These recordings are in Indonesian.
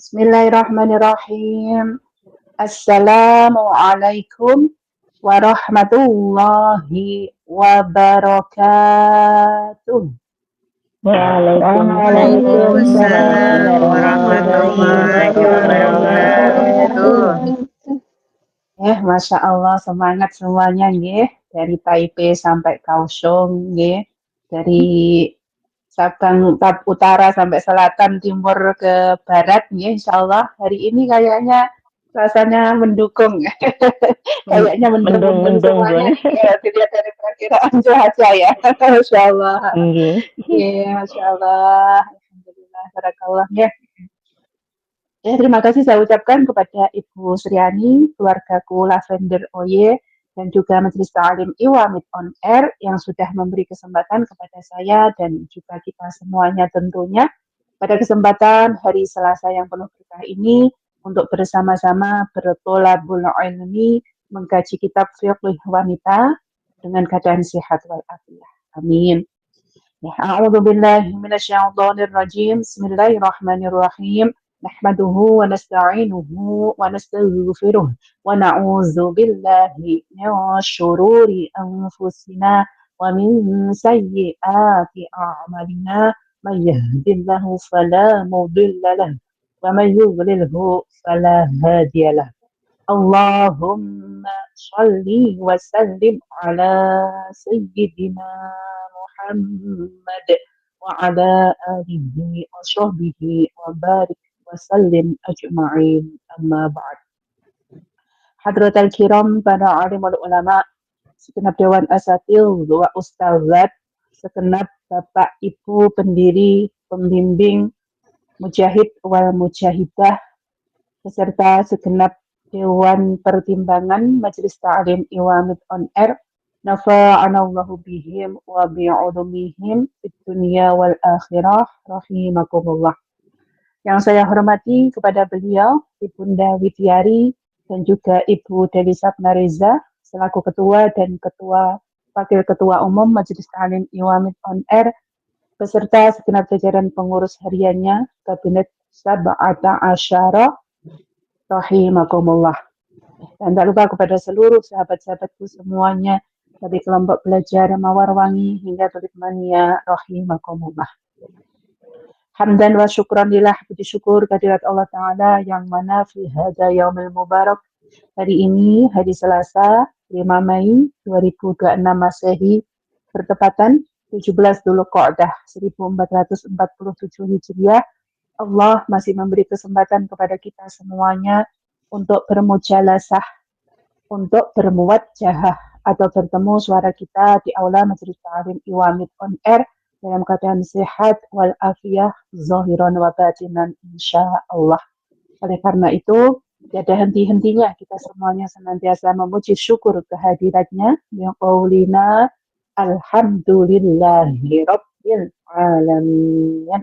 Bismillahirrahmanirrahim. Assalamualaikum warahmatullahi wabarakatuh. Waalaikumsalam Waalaikumsalam warahmatullahi warahmatullahi wabarakatuh. wabarakatuh. Masya Allah, semangat semuanya, nggih. Dari Taipei sampai Kaohsiung, nggih. Dari Sabang utara sampai selatan, timur ke barat, nggih. Insya Allah hari ini kayaknya rasanya mendukung. Kayaknya mendukung Mendung semuanya, Bun. ya, dilihat dari perakiraan cuaca ya. Masya Allah. Nggih. Masya Allah. Alhamdulillah, barakallah ya. Terima kasih saya ucapkan kepada Ibu Suryani, keluargaku Lavender Oye, dan juga Majelis Ta'lim Iwamid On Air yang sudah memberi kesempatan kepada saya dan juga kita semuanya tentunya pada kesempatan hari Selasa yang penuh berkah ini untuk bersama-sama bertolabul ilmi mengkaji kitab fiqh wanita dengan keadaan sehat walafiat. Amin. A'udzu billahi minasyaitonir rajim. Bismillahirrahmanirrahim. Nahmaduhu wa nasta'inuhu wa nastaghfiruh wa na'udzu billahi min syururi anfusina wa min sayyiati a'malina. Man yahdihillahu fala mudilla lahu wa man yudlilhu fala hadiya lahu. Allahumma shalli wa sallim ala sayyidina Muhammad wa ala alihi wa sahbihi wa barik wa sallim ajma'in, amma ba'd. Hadratal kiram, para alim wal ulama, segenap dewan asatil wa ustazat, segenap bapak ibu pendiri, pembimbing, mujahid wal mujahidah, beserta segenap Dewan Pertimbangan Majelis Ta'lim Iwamid On Air, nafa'anallahu bihim wa bi'ulumihim fid dunya wal akhirah, rahimakumullah. Yang saya hormati kepada beliau, Ibunda Widyari, dan juga Ibu Deli Sapnareza, selaku Ketua dan Wakil Ketua Umum Majelis Ta'lim Iwamid On Air, beserta segenap jajaran pengurus hariannya, Kabinet Sab'ata Asyara, rahimakumullah. Dan tak lupa kepada seluruh sahabat-sahabatku semuanya, dari kelompok belajar Mawarwangi hingga Tulik Mania, rahimakumullah. Hamdan wa syukran lillah, puji syukur kehadirat Allah Ta'ala yang mana fi hadza yaumil mubarak. Hari ini, hari Selasa, 5 Mei 2026 Masehi, bertepatan 17 Dzulqa'dah 1447 Hijriah. Allah masih memberi kesempatan kepada kita semuanya untuk bermujalasah, untuk bermuwajjahah atau bertemu suara kita di aula Majelis Ta'lim Iwamid On Air dalam keadaan sehat wal afiyah zahiran wa batinan insyaallah. Oleh karena itu, tiada henti-hentinya kita semuanya senantiasa memuji syukur kehadiratnya yang qaulina alhamdulillahi rabbil alamin.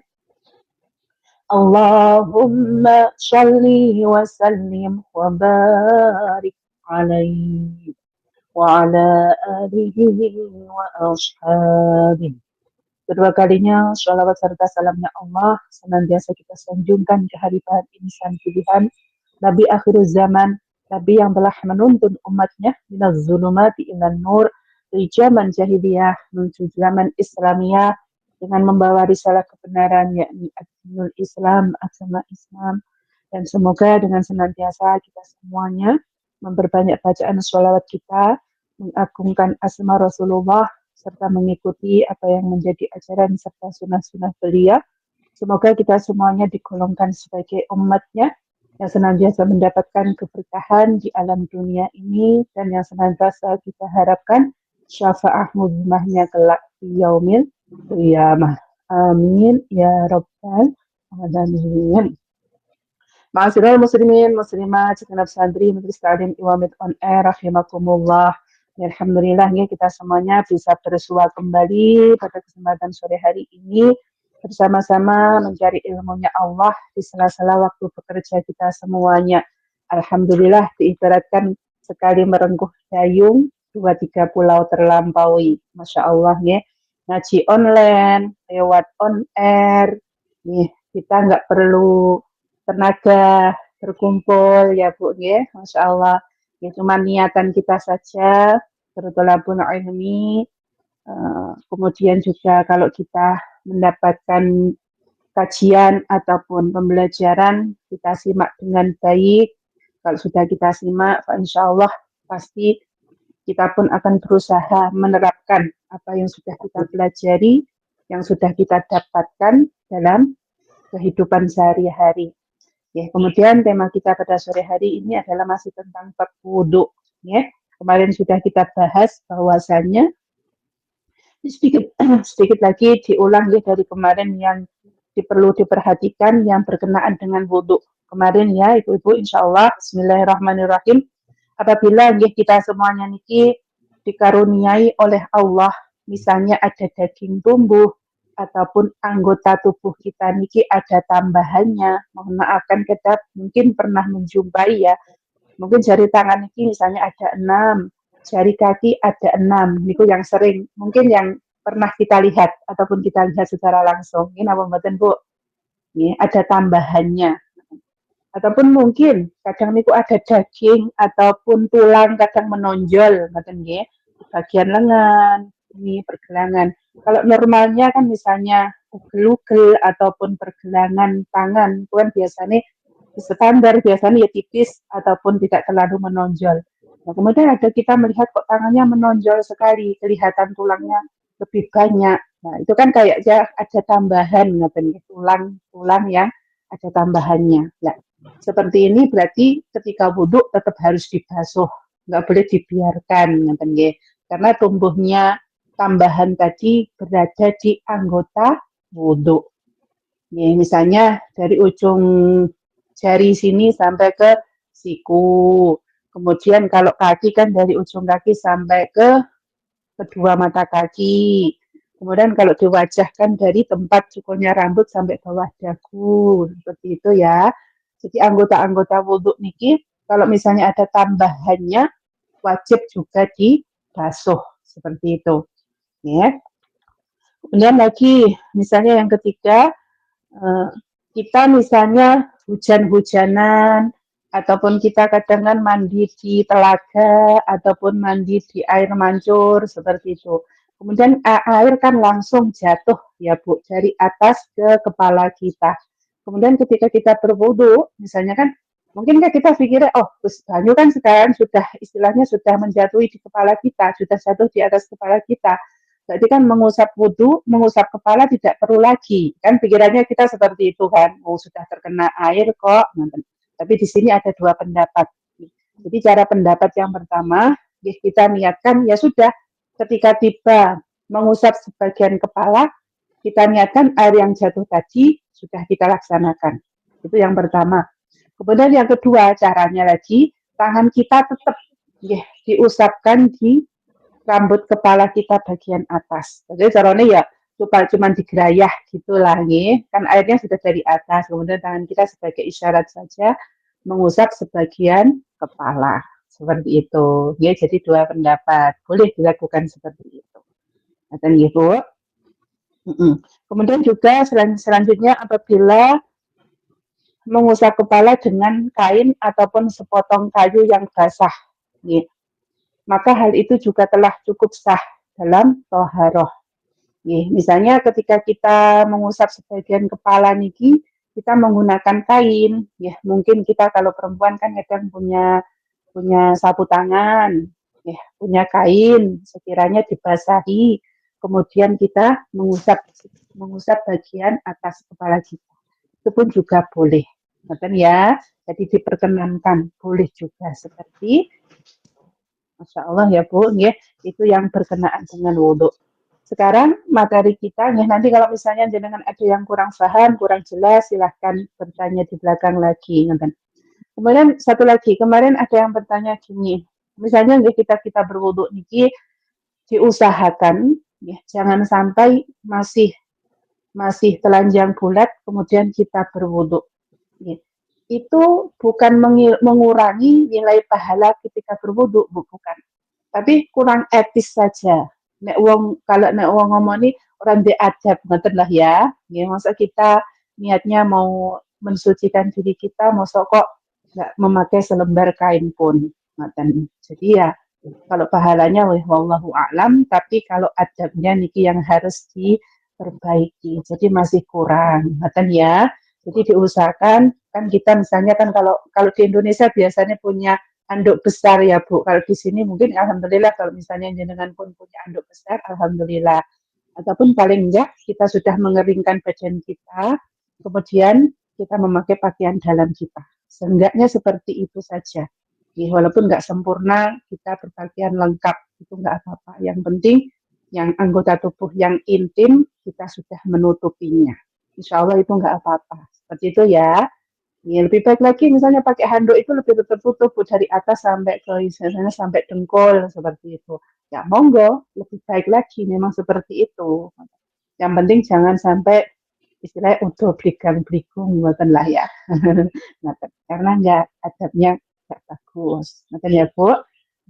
Allahumma shalli wa sallim wa barik alaihi wa ala alihi wa ashabihi. Kedua kalinya, sholawat serta salamnya Allah senantiasa kita sanjungkan ke hadirat insan pilihan, Nabi akhir zaman, Nabi yang telah menuntun umatnya minaz zulumati ilan nur, dari zaman jahiliyah menuju zaman Islamiyah, dengan membawa risalah kebenaran, yakni Ad-Dinul Islam, agama Islam. Dan semoga dengan senantiasa kita semuanya memperbanyak bacaan sholawat kita, mengagungkan asma Rasulullah, serta mengikuti apa yang menjadi ajaran serta sunnah-sunnah beliau. Semoga kita semuanya digolongkan sebagai umatnya yang senantiasa mendapatkan keberkahan di alam dunia ini, dan yang senantiasa kita harapkan syafa'ah mudhimahnya kelak di yaumil qiyamah. Amin ya rabbal alamin. Ma'asyiral muslimin, muslimat, segenap santri Majelis Ta'lim Iwamid On Air, rahimakumullah. Alhamdulillah ya, kita semuanya bisa bersua kembali pada kesempatan sore hari ini bersama-sama mencari ilmunya Allah di sela-sela waktu bekerja kita semuanya. Alhamdulillah, diibaratkan sekali merengkuh dayung, 2-3 pulau terlampaui. Masya Allah ya, ngaji online, lewat on air, nih kita nggak perlu tenaga berkumpul ya Bu ya, Masya Allah. Ya cuma niatan kita saja, bertolabul ilmi, kemudian juga kalau kita mendapatkan kajian ataupun pembelajaran, kita simak dengan baik. Kalau sudah kita simak, insya Allah pasti kita pun akan berusaha menerapkan apa yang sudah kita pelajari, yang sudah kita dapatkan dalam kehidupan sehari-hari. Ya, kemudian tema kita pada sore hari ini adalah masih tentang bab wudhu. Ya, kemarin sudah kita bahas bahwasannya sedikit sedikit lagi diulang ya dari kemarin yang perlu diperhatikan yang berkenaan dengan wudhu. Kemarin ya ibu-ibu insya Allah Bismillahirrahmanirrahim apabila kita semuanya niki dikaruniai oleh Allah misalnya ada daging tumbuh ataupun anggota tubuh kita niki ada tambahannya, mohon maafkan kita mungkin pernah menjumpai ya, mungkin jari tangan niki misalnya ada 6, jari kaki ada 6, niku yang sering mungkin yang pernah kita lihat ataupun kita lihat secara langsung. Ini apa mboten Bu? Ini ada tambahannya. Ataupun mungkin kadang niku ada daging ataupun tulang kadang menonjol ngoten nggih. Bagian lengan, ini pergelangan. Kalau normalnya kan misalnya ugel-ugel ataupun pergelangan tangan, itu kan biasanya standar biasanya ya tipis ataupun tidak terlalu menonjol. Nah, kemudian ada kita melihat kok tangannya menonjol sekali, kelihatan tulangnya lebih banyak. Nah, itu kan kayaknya ada tambahan tulang yang ada tambahannya. Nah, seperti ini berarti ketika wudhu tetap harus dibasuh, nggak boleh dibiarkan, karena tumbuhnya tambahan tadi berada di anggota wudhu. Ya, misalnya dari ujung jari sini sampai ke siku. Kemudian kalau kaki kan dari ujung kaki sampai ke kedua mata kaki. Kemudian kalau di wajah kan dari tempat cukurnya rambut sampai bawah dagu. Seperti itu ya. Jadi anggota-anggota wudhu niki kalau misalnya ada tambahannya wajib juga dibasuh. Seperti itu. Ya. Kemudian lagi misalnya yang ketiga kita misalnya hujan-hujanan ataupun kita kadang kan mandi di telaga ataupun mandi di air mancur seperti itu. Kemudian air kan langsung jatuh ya Bu dari atas ke kepala kita. Kemudian ketika kita berwudu, misalnya kan mungkin kan kita pikirnya oh banyu kan sekarang sudah istilahnya sudah menjatuhi di kepala kita, sudah jatuh di atas kepala kita. Berarti kan mengusap wudhu, mengusap kepala tidak perlu lagi. Kan pikirannya kita seperti itu kan. Oh sudah terkena air kok. Tapi di sini ada dua pendapat. Jadi cara pendapat yang pertama, kita niatkan ya sudah ketika tiba mengusap sebagian kepala, kita niatkan air yang jatuh tadi sudah kita laksanakan. Itu yang pertama. Kemudian yang kedua caranya lagi, tangan kita tetap diusapkan di rambut kepala kita bagian atas. Jadi caranya ya cuma digerayah gitulah nih. Kan airnya sudah dari atas. Kemudian tangan kita sebagai isyarat saja mengusap sebagian kepala. Seperti itu. Ya, jadi dua pendapat. Boleh dilakukan seperti itu. Nah, gitu. Kemudian juga selanjutnya apabila mengusap kepala dengan kain ataupun sepotong kayu yang basah. Nih, maka hal itu juga telah cukup sah dalam toharoh. Misalnya ketika kita mengusap sebagian kepala niki, kita menggunakan kain. Ya, mungkin kita kalau perempuan kan kadang punya sapu tangan, ya, punya kain, sekiranya dibasahi, kemudian kita mengusap bagian atas kepala kita. Itu pun juga boleh. Betul ya, jadi diperkenankan, boleh juga seperti Masya Allah ya Bu, ya, itu yang berkenaan dengan wudhu. Sekarang materi kita, ya, nanti kalau misalnya jenengan ada yang kurang paham, kurang jelas, silahkan bertanya di belakang lagi. Kemudian satu lagi, kemarin ada yang bertanya gini, misalnya ya, kita berwudhu niki diusahakan, ya, jangan sampai masih telanjang bulat, kemudian kita berwudhu. Ya. Itu bukan mengurangi nilai pahala ketika berwudhu, bukan. Tapi kurang etis saja. Kalau nek wong ngomong ini orang diadab ngoten lah ya. Ya masa kita niatnya mau mensucikan diri kita, mosok kok nggak memakai selembar kain pun. Jadi ya kalau pahalanya wallahu a'lam, tapi kalau adabnya niki yang harus diperbaiki. Jadi masih kurang, ya. Jadi diusahakan kan kita misalnya kan kalau kalau di Indonesia biasanya punya anduk besar ya Bu. Kalau di sini mungkin alhamdulillah kalau misalnya jenengan pun punya anduk besar, alhamdulillah. Ataupun paling enggak kita sudah mengeringkan badan kita, kemudian kita memakai pakaian dalam kita. Seenggaknya seperti itu saja. Ya, walaupun nggak sempurna, kita berpakaian lengkap, itu nggak apa-apa. Yang penting, yang anggota tubuh yang intim, kita sudah menutupinya. Insya Allah itu nggak apa-apa. Seperti itu ya. Ya, lebih baik lagi misalnya pakai handuk itu lebih tertutup dari atas sampai ke misalnya sampai dengkul seperti itu. Ya monggo, lebih baik lagi memang seperti itu. Yang penting jangan sampai istilahnya udah bligang-bligung ngoten lah ya. Karena nggak adabnya nggak bagus. Ngoten ya Bu.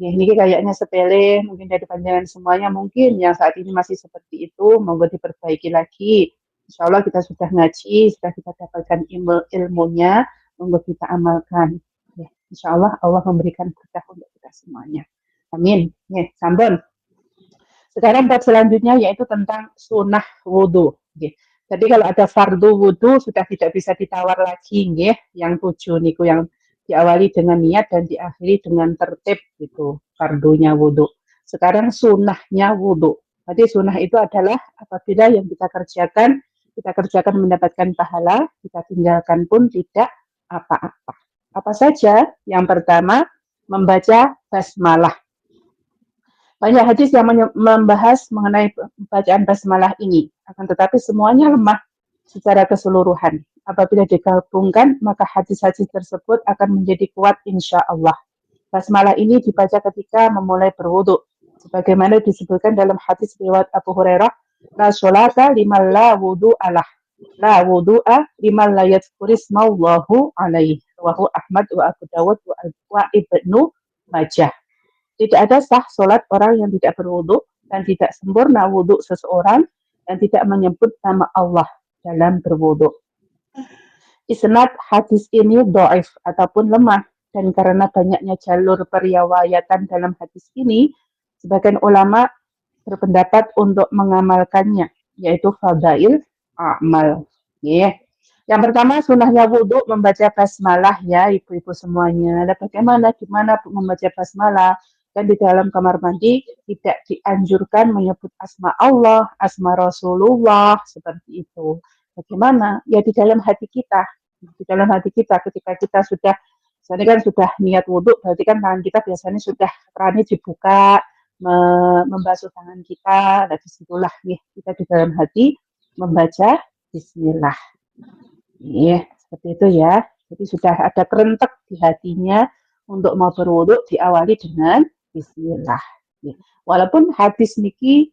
Ya, ini kayaknya sepele, mungkin dari panjangan semuanya mungkin yang saat ini masih seperti itu, monggo diperbaiki lagi. Insya Allah kita sudah ngaji, sudah kita dapatkan ilmunya, monggo kita amalkan. Ya, insya Allah Allah memberikan berkah untuk kita semuanya. Amin. Ya, sampun. Sekarang bab selanjutnya yaitu tentang sunnah wudhu. Jadi kalau ada fardu wudhu sudah tidak bisa ditawar lagi, yang 7 niku yang diawali dengan niat dan diakhiri dengan tertib gitu fardunya wudhu. Sekarang sunnahnya wudhu. Jadi sunnah itu adalah apabila yang kita kerjakan mendapatkan pahala, kita tinggalkan pun tidak apa-apa. Apa saja? Yang pertama, membaca basmalah. Banyak hadis yang membahas mengenai bacaan basmalah ini. Akan tetapi semuanya lemah secara keseluruhan. Apabila digabungkan, maka hadis-hadis tersebut akan menjadi kuat insya Allah. Basmalah ini dibaca ketika memulai berwudu. Sebagaimana disebutkan dalam hadis riwayat Abu Hurairah, la sholata liman la wudu'alah. La wudu'a liman la yadhkurismallahu alaihi. Wahu Ahmad wa Abu Dawud wa Ibnu Majah. Tidak ada sah sholat orang yang tidak berwudu dan tidak sempurna wudu seseorang dan tidak menyebut nama Allah dalam berwudu. Isnad hadis ini dhaif ataupun lemah dan karena banyaknya jalur periwayatan dalam hadis ini, sebagian ulama berpendapat untuk mengamalkannya, yaitu fadail amal. Yang pertama sunnahnya wudhu membaca basmalah ya ibu-ibu semuanya. Dan bagaimana gimana membaca basmalah? Dan di dalam kamar mandi tidak dianjurkan menyebut asma Allah, asma Rasulullah seperti itu. Bagaimana? Ya di dalam hati kita. Di dalam hati kita ketika kita sudah misalnya kan sudah niat wudhu, berarti kan tangan kita biasanya sudah kerannya dibuka, membasuh tangan kita. Dan disitulah nih kita di dalam hati membaca Bismillah. Seperti itu ya. Jadi sudah ada kerentek di hatinya untuk mau berwudhu diawali dengan Bismillah. Walaupun hadis niki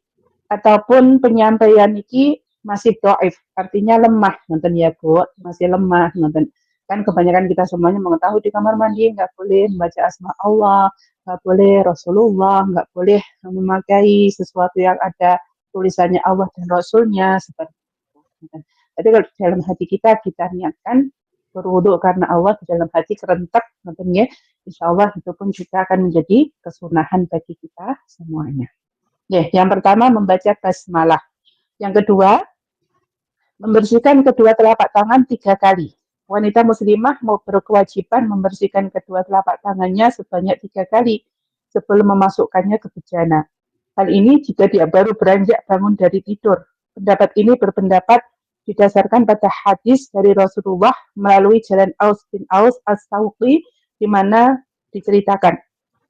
ataupun penyampaian niki masih doif, artinya lemah, nonton ya Bu, masih lemah, nonton. Kan kebanyakan kita semuanya mengetahui di kamar mandi nggak boleh membaca asma Allah, nggak boleh Rasulullah, nggak boleh memakai sesuatu yang ada tulisannya Allah dan Rasulnya seperti itu. Jadi kalau di dalam hati kita niatkan berwudu karena Allah, di dalam hati kerentek, nantinya insya Allah itu pun juga akan menjadi kesunahan bagi kita semuanya. Yang pertama membaca basmalah. Yang kedua, membersihkan kedua telapak tangan 3 kali. Wanita muslimah mau berkewajiban membersihkan kedua telapak tangannya sebanyak 3 kali sebelum memasukkannya ke bejana. Hal ini jika dia baru beranjak bangun dari tidur. Pendapat ini berpendapat didasarkan pada hadis dari Rasulullah melalui jalan Aus bin Aus As-Sawqi di mana diceritakan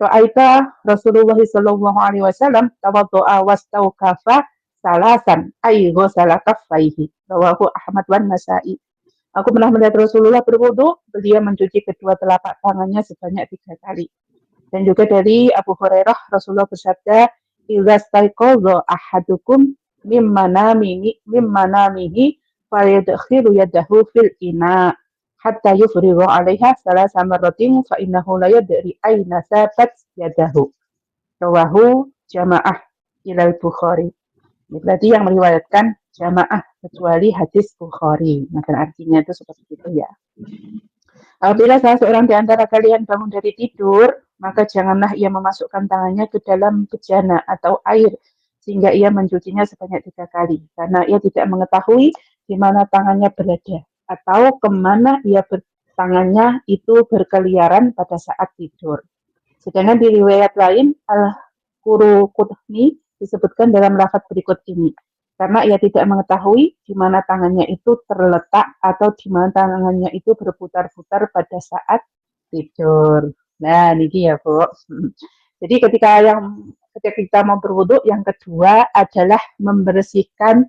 Ra'aita Rasulullah sallallahu alaihi wasallam tawaddu'a wastaukafa salasan ay ghusala kaffaihi rawahu Ahmad wan Nasa'i. Aku pernah melihat Rasulullah berwudu, beliau mencuci kedua telapak tangannya sebanyak 3 kali. Dan juga dari Abu Hurairah Rasulullah bersabda, "Idza staiqadha ahadukum mimma namihi fayadkhilu yadahu fil ina hatta yufrigha 'alaiha salasa marratin fa innahu la yadri aina sabat yadahu." Rawahu jamaah ilal Bukhari. Berarti yang meriwayatkan jamaah kecuali hadis Bukhari. Nah, artinya itu seperti itu ya. Apabila salah seorang di antara kalian bangun dari tidur, maka janganlah ia memasukkan tangannya ke dalam bejana atau air sehingga ia mencucinya sebanyak 3 kali, karena ia tidak mengetahui di mana tangannya berada atau kemana tangannya itu berkeliaran pada saat tidur. Sedangkan di riwayat lain, Al-Qurtubi disebutkan dalam lafaz berikut ini, karena ia tidak mengetahui di mana tangannya itu terletak atau di mana tangannya itu berputar-putar pada saat tidur. Nah, ini ya, Bu. Jadi ketika kita mau berwudu, yang kedua adalah membersihkan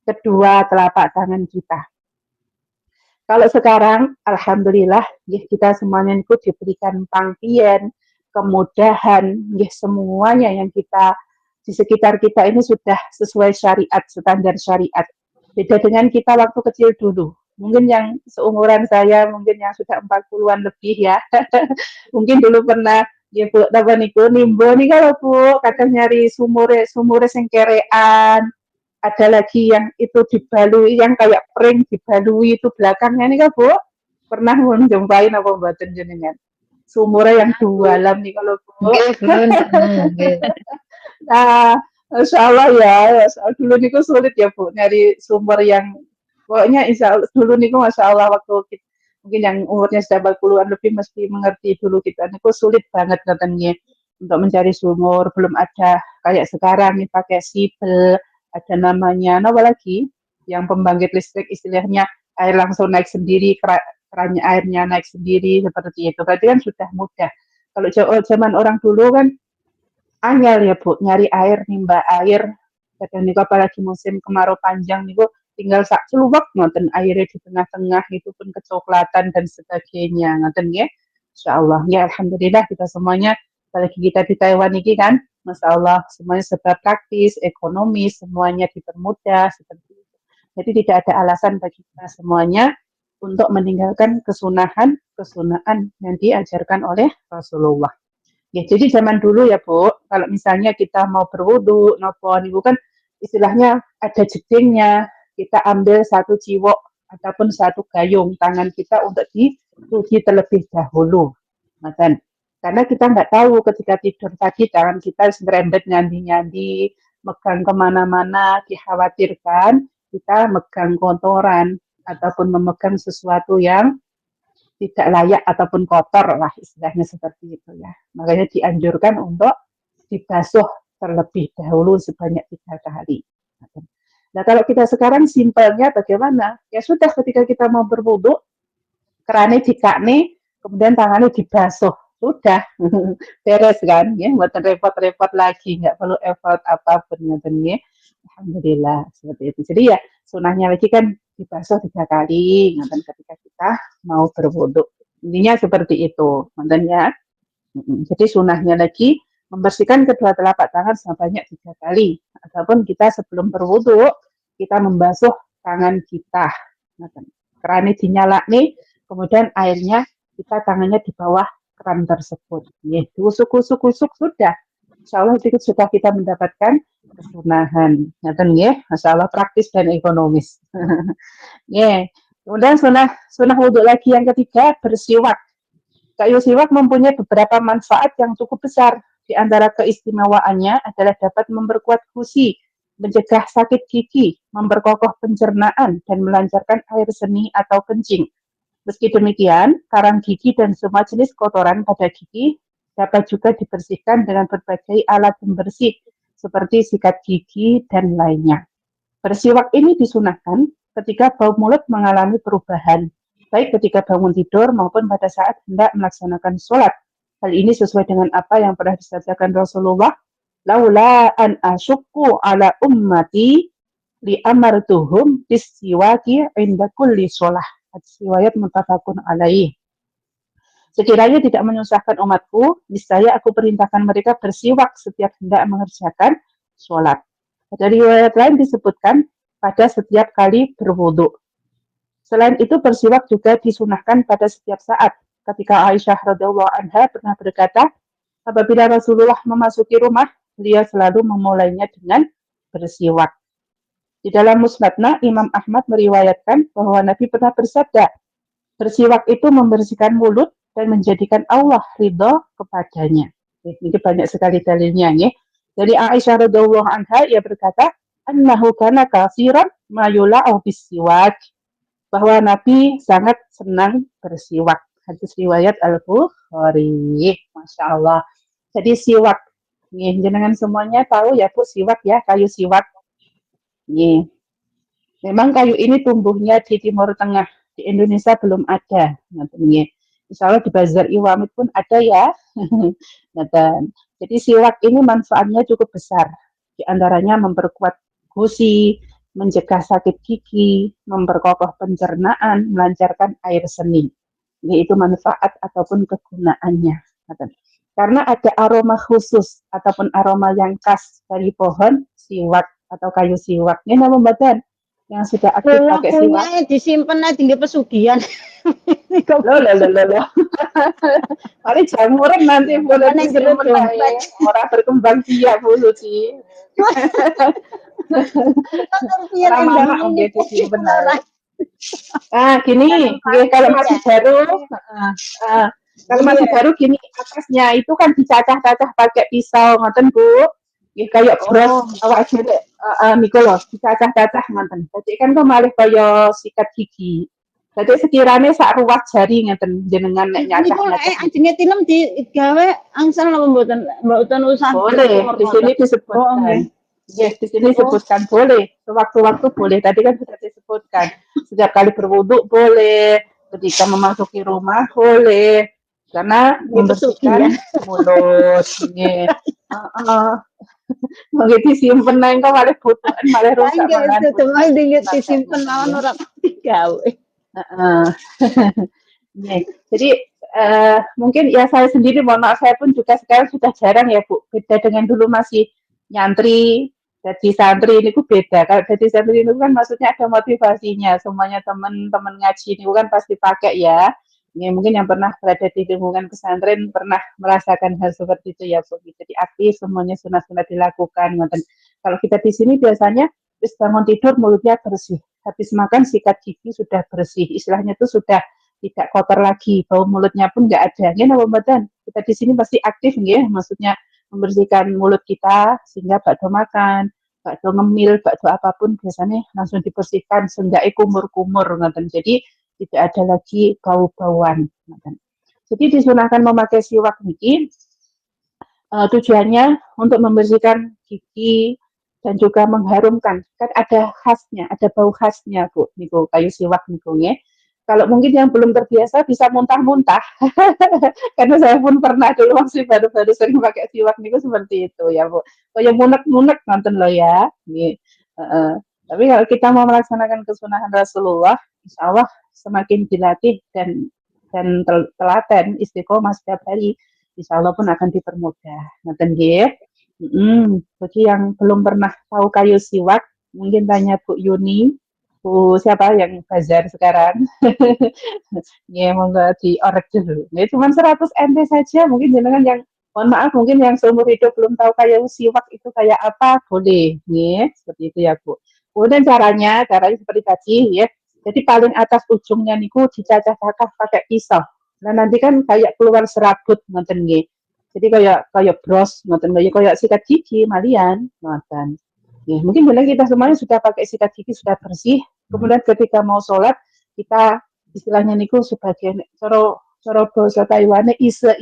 kedua telapak tangan kita. Kalau sekarang, alhamdulillah, kita semuanya itu diberikan pangkian, kemudahan, semuanya yang kita di sekitar kita ini sudah sesuai syariat, standar syariat. Beda dengan kita waktu kecil dulu. Mungkin yang seumuran saya, mungkin yang sudah 40-an lebih ya. Mungkin dulu pernah ya Bu, apa niku nimbo nih kalau Bu, kadang nyari sumure sing kerean, ada lagi yang itu dibalui, yang kayak pring dibalui itu belakangnya nih kan Bu, pernah menjumpain apa mboten jenengan? Sumurnya yang dualam nih kalau Bu. Nah, Masya Allah ya, dulu niku sulit ya Bu, nyari sumber yang pokoknya insya Allah, dulu niku Masya Allah waktu kita, mungkin yang umurnya sudah 40-an lebih mesti mengerti dulu kita niku sulit banget katanya untuk mencari sumur, belum ada kayak sekarang nih pakai sipel, ada namanya apa lagi yang pembangkit listrik istilahnya air langsung naik sendiri, kerannya airnya naik sendiri seperti itu. Berarti kan sudah mudah. Kalau zaman orang dulu kan angel ya Bu, nyari air, nimba air. Kadang niku apalagi musim kemarau panjang niku tinggal sak celuwek ngoten airnya di tengah-tengah itu pun kecoklatan dan sebagainya ngoten nggih. Insyaallah ya alhamdulillah kita semuanya apalagi kita di Taiwan ini kan Masya Allah semuanya serba praktis, ekonomis, semuanya dipermudah seperti itu. Jadi tidak ada alasan bagi kita semuanya untuk meninggalkan kesunahan yang diajarkan oleh Rasulullah. Ya, jadi zaman dulu ya Bu, kalau misalnya kita mau berwudu, nopo niku kan istilahnya ada jedingnya, kita ambil satu ciwok ataupun satu gayung tangan kita untuk dicuci terlebih dahulu. Makan. Karena kita nggak tahu ketika tidur tadi tangan kita serembet nyandi-nyandi, megang kemana-mana, dikhawatirkan kita megang kotoran ataupun memegang sesuatu yang tidak layak ataupun kotor lah istilahnya seperti itu ya. Makanya dianjurkan untuk dibasuh terlebih dahulu sebanyak 3 kali. Nah kalau kita sekarang simpelnya bagaimana? Ya sudah ketika kita mau berwudu, kerannya dikakne, kemudian tangannya dibasuh. Sudah, beres kan? Ya, buat repot-repot lagi, nggak perlu effort apapun ya. Alhamdulillah seperti itu. Jadi ya sunahnya lagi kan dibasuh 3 kali, ngaten ketika kita mau berwudu. Intinya seperti itu, ngaten ya. Jadi sunahnya lagi membersihkan kedua telapak tangan sebanyak 3 kali. Ataupun kita sebelum berwudu kita membasuh tangan kita. Kerannya dinyala nih, kemudian airnya kita tangannya di bawah keran tersebut. Ya, kusuk sudah. Insya Allah sedikit sudah kita mendapatkan kesunahan. Ngaten nggih, masalah praktis dan ekonomis. Nggih. Kemudian sunah wudhu lagi yang ketiga bersiwak. Kayu siwak mempunyai beberapa manfaat yang cukup besar. Di antara keistimewaannya adalah dapat memperkuat gusi, mencegah sakit gigi, memperkokoh pencernaan, dan melancarkan air seni atau kencing. Meski demikian, karang gigi dan semua jenis kotoran pada gigi dapat juga dibersihkan dengan berbagai alat pembersih seperti sikat gigi dan lainnya. Bersiwak ini disunahkan ketika bau mulut mengalami perubahan, baik ketika bangun tidur maupun pada saat hendak melaksanakan sholat. Hal ini sesuai dengan apa yang pernah disabdakan Rasulullah, laula an asyukku ala ummati li amartuhum bisiwaki inda kulli sholah. Hadis riwayat muttafaqun alaih. Sekiranya tidak menyusahkan umatku, niscaya aku perintahkan mereka bersiwak setiap hendak mengerjakan sholat. Pada riwayat lain disebutkan pada setiap kali berwudu. Selain itu bersiwak juga disunahkan pada setiap saat. Ketika Aisyah radhiyallahu anha pernah berkata, apabila Rasulullah memasuki rumah, beliau selalu memulainya dengan bersiwak. Di dalam Musnadna, Imam Ahmad meriwayatkan bahwa Nabi pernah bersabda, bersiwak itu membersihkan mulut dan menjadikan Allah ridho kepadanya. Ini banyak sekali dalilnya ya. Dari Aisyah radhiyallahu anha ia berkata, annahu kana katsiran ma yula'u bisiwak, bahwa Nabi sangat senang bersiwak. Hadis riwayat Al-Bukhari. Masya Allah. Jadi siwak. Nih, jenengan semuanya tahu ya Bu, siwak ya, kayu siwak. Nih, memang kayu ini tumbuhnya di Timur Tengah. Di Indonesia belum ada. Nih, insya Allah di Bazar Iwamit pun ada ya. Jadi siwak ini manfaatnya cukup besar. Di antaranya memperkuat gusi, mencegah sakit gigi, memperkokoh pencernaan, melancarkan air seni. Ini itu manfaat ataupun kegunaannya. Karena ada aroma khusus ataupun aroma yang khas dari pohon siwak atau kayu siwak. Ini nama badan yang sudah aktif pakai siwak. Disimpan aja di pesugihan. Loh. Paling jamuran nanti boleh disimpan orang berkembang biak dulu sih. Orang mama oke disimpan lah. Gini, kalau masih baru, kalau masih baru gini atasnya itu kan dicacah-cacah pakai pisau, ngoten Bu. Kayak bros awak cilik, niku lho, dicacah-cacah ngoten. Jadi kan kok malih kaya sikat gigi. Jadi sekiranya sak ruas jari ngeten jenengan nek nyacah-nyacah. Ajenge film digawe angsal napa mboten usah. Boleh, di sini disebutkan. Yes, di sini disebutkan boleh. Sewaktu-waktu boleh. Tadi kan sudah disebutkan. Setiap kali berwudu boleh. Ketika memasuki rumah boleh. Karena membersihkan mulut. Begitu simpen nang kok malah butuhan malah rusak malah. Cuma disimpen lawan ora digawe. Jadi mungkin ya saya sendiri, mohon maaf, saya pun juga sekarang sudah jarang ya Bu. Beda dengan dulu masih nyantri, jadi santri ini beda. Kalau jadi santri itu kan maksudnya ada motivasinya. Semuanya teman-teman ngaji ini kan pasti pakai ya. Ini mungkin yang pernah berada di lingkungan pesantren pernah merasakan hal seperti itu ya Bu. Jadi aktif, semuanya sunat-sunat dilakukan. Kalau kita di sini biasanya habis bangun tidur mulutnya bersih. Habis makan sikat gigi sudah bersih. Istilahnya itu sudah tidak kotor lagi. Bau mulutnya pun nggak ada. Ya, badan. Kita di sini pasti aktif ya. Maksudnya membersihkan mulut kita sehingga bakdo makan, bakdo ngemil, bakdo apapun biasanya langsung dibersihkan sehingga kumur-kumur ngoten. Jadi tidak ada lagi bau-bauan ngoten. Jadi disunahkan memakai siwak niki tujuannya untuk membersihkan gigi dan juga mengharumkan. Kan ada khasnya, ada bau khasnya Bu, niku kayu siwak niku nggih. Kalau mungkin yang belum terbiasa bisa muntah-muntah. Karena saya pun pernah dulu masih baru-baru sering pakai siwak niku seperti itu ya Bu. Kayak munek-munek nonton lo ya. Tapi kalau kita mau melaksanakan kesunahan Rasulullah, insya Allah semakin dilatih dan telaten istiqomah setiap hari, insya Allah pun akan dipermudah. Nonton nggih. Bagi yang belum pernah tahu kayu siwak, mungkin tanya Bu Yuni. Siapa yang bazar sekarang? Ya, monggo diorek dulu. Ya, cuma 100 MT saja. Mungkin jenengan yang, mohon maaf, mungkin yang seumur hidup belum tahu kayak siwak itu kayak apa, boleh. Ya, seperti itu ya, Bu. Kemudian caranya seperti tadi ya. Jadi paling atas ujungnya niku dicacah-cacah pakai pisau. Nah, nanti kan kayak keluar serabut ngoten nggih. Jadi kayak bros ngoten kayak sikat gigi malian ngoten. Ya, mungkin benar kita semuanya sudah pakai sikat gigi, sudah bersih. Kemudian ketika mau sholat, kita istilahnya niku sebagai coro bahasa Taiwan ise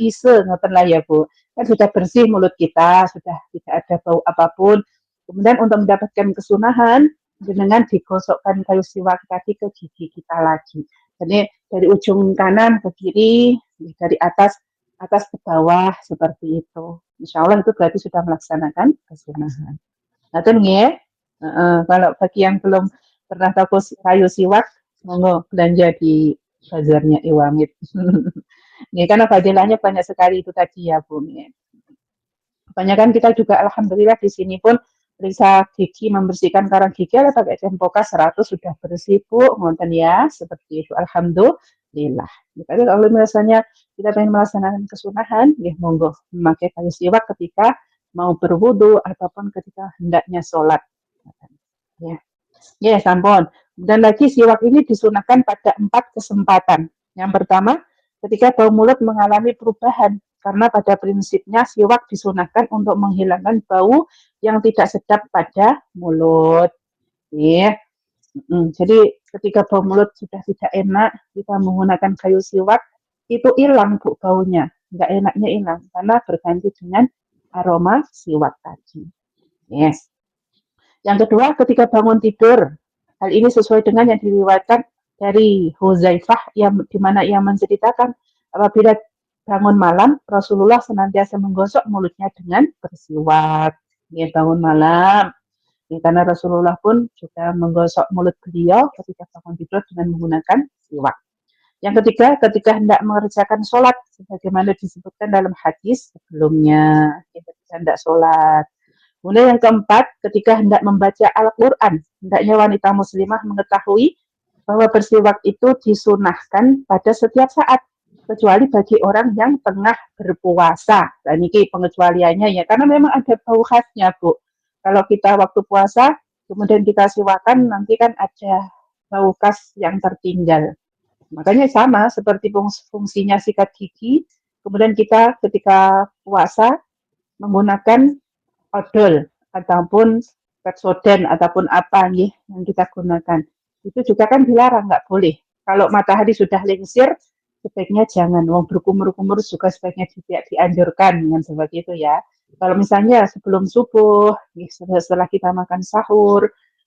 ngoten lah ya Bu. Kan sudah bersih mulut kita, sudah tidak ada bau apapun. Kemudian untuk mendapatkan kesunahan, dengan digosokkan kayu siwak tadi ke gigi kita lagi. Jadi dari ujung kanan ke kiri, dari atas ke bawah seperti itu. Insya Allah itu berarti sudah melaksanakan kesunahan. Nah, itu nih, kalau bagi yang belum pernah tahu kayu siwak, monggo belanja di bazarnya Iwamit. Nih, karena fadilahnya banyak sekali itu tadi ya Bu. Kebanyakan kita juga alhamdulillah di sini pun periksa gigi, membersihkan karang gigi ada pakai Tempoka 100 sudah bersih Bu, ngoten ya, seperti itu. Alhamdulillah. Tapi kalau misalnya kita ingin melaksanakan kesunahan, ya monggo memakai kayu siwak ketika mau berwudu ataupun ketika hendaknya sholat. Ya. Ya, sampun. Dan lagi siwak ini disunahkan pada 4 kesempatan. Yang pertama, ketika bau mulut mengalami perubahan. Karena pada prinsipnya siwak disunahkan untuk menghilangkan bau yang tidak sedap pada mulut. Ya. Jadi ketika bau mulut sudah tidak enak, kita menggunakan kayu siwak, itu hilang Bu baunya. Nggak enaknya hilang karena berganti dengan aroma siwak tadi. Yes. Yang kedua, ketika bangun tidur. Hal ini sesuai dengan yang diriwayatkan dari Huzaifah yang di mana ia menceritakan apabila bangun malam Rasulullah senantiasa menggosok mulutnya dengan bersiwak. Ya, bangun malam. Ya, karena Rasulullah pun juga menggosok mulut beliau ketika bangun tidur dengan menggunakan siwak. Yang ketiga, ketika hendak mengerjakan sholat, sebagaimana disebutkan dalam hadis sebelumnya, ketika hendak sholat. Kemudian yang keempat, ketika hendak membaca Al-Quran, hendaknya wanita muslimah mengetahui bahwa bersiwak itu disunahkan pada setiap saat, kecuali bagi orang yang tengah berpuasa. Dan ini pengecualiannya ya, karena memang ada bau khasnya, Bu. Kalau kita waktu puasa, kemudian kita siwakan, nanti kan ada bau khas yang tertinggal. Makanya sama seperti fungsinya sikat gigi, kemudian kita ketika puasa menggunakan odol ataupun Pepsodent ataupun apa nih yang kita gunakan. Itu juga kan dilarang, nggak boleh. Kalau matahari sudah lingsir, sebaiknya jangan. Wong berkumur-kumur juga sebaiknya tidak dianjurkan dengan seperti itu ya. Kalau misalnya sebelum subuh, setelah kita makan sahur,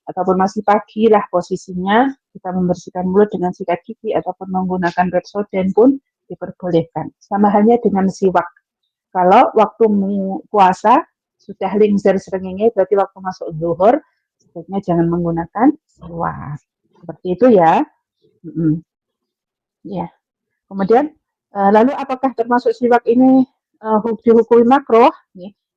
ataupun masih pagi lah posisinya, kita membersihkan mulut dengan sikat gigi ataupun menggunakan Pepsodent pun diperbolehkan. Sama halnya dengan siwak. Kalau waktu puasa sudah lingsir srengenge, berarti waktu masuk zuhur, sebaiknya jangan menggunakan siwak. Seperti itu ya. Ya. Kemudian, lalu apakah termasuk siwak ini dihukumi makruh?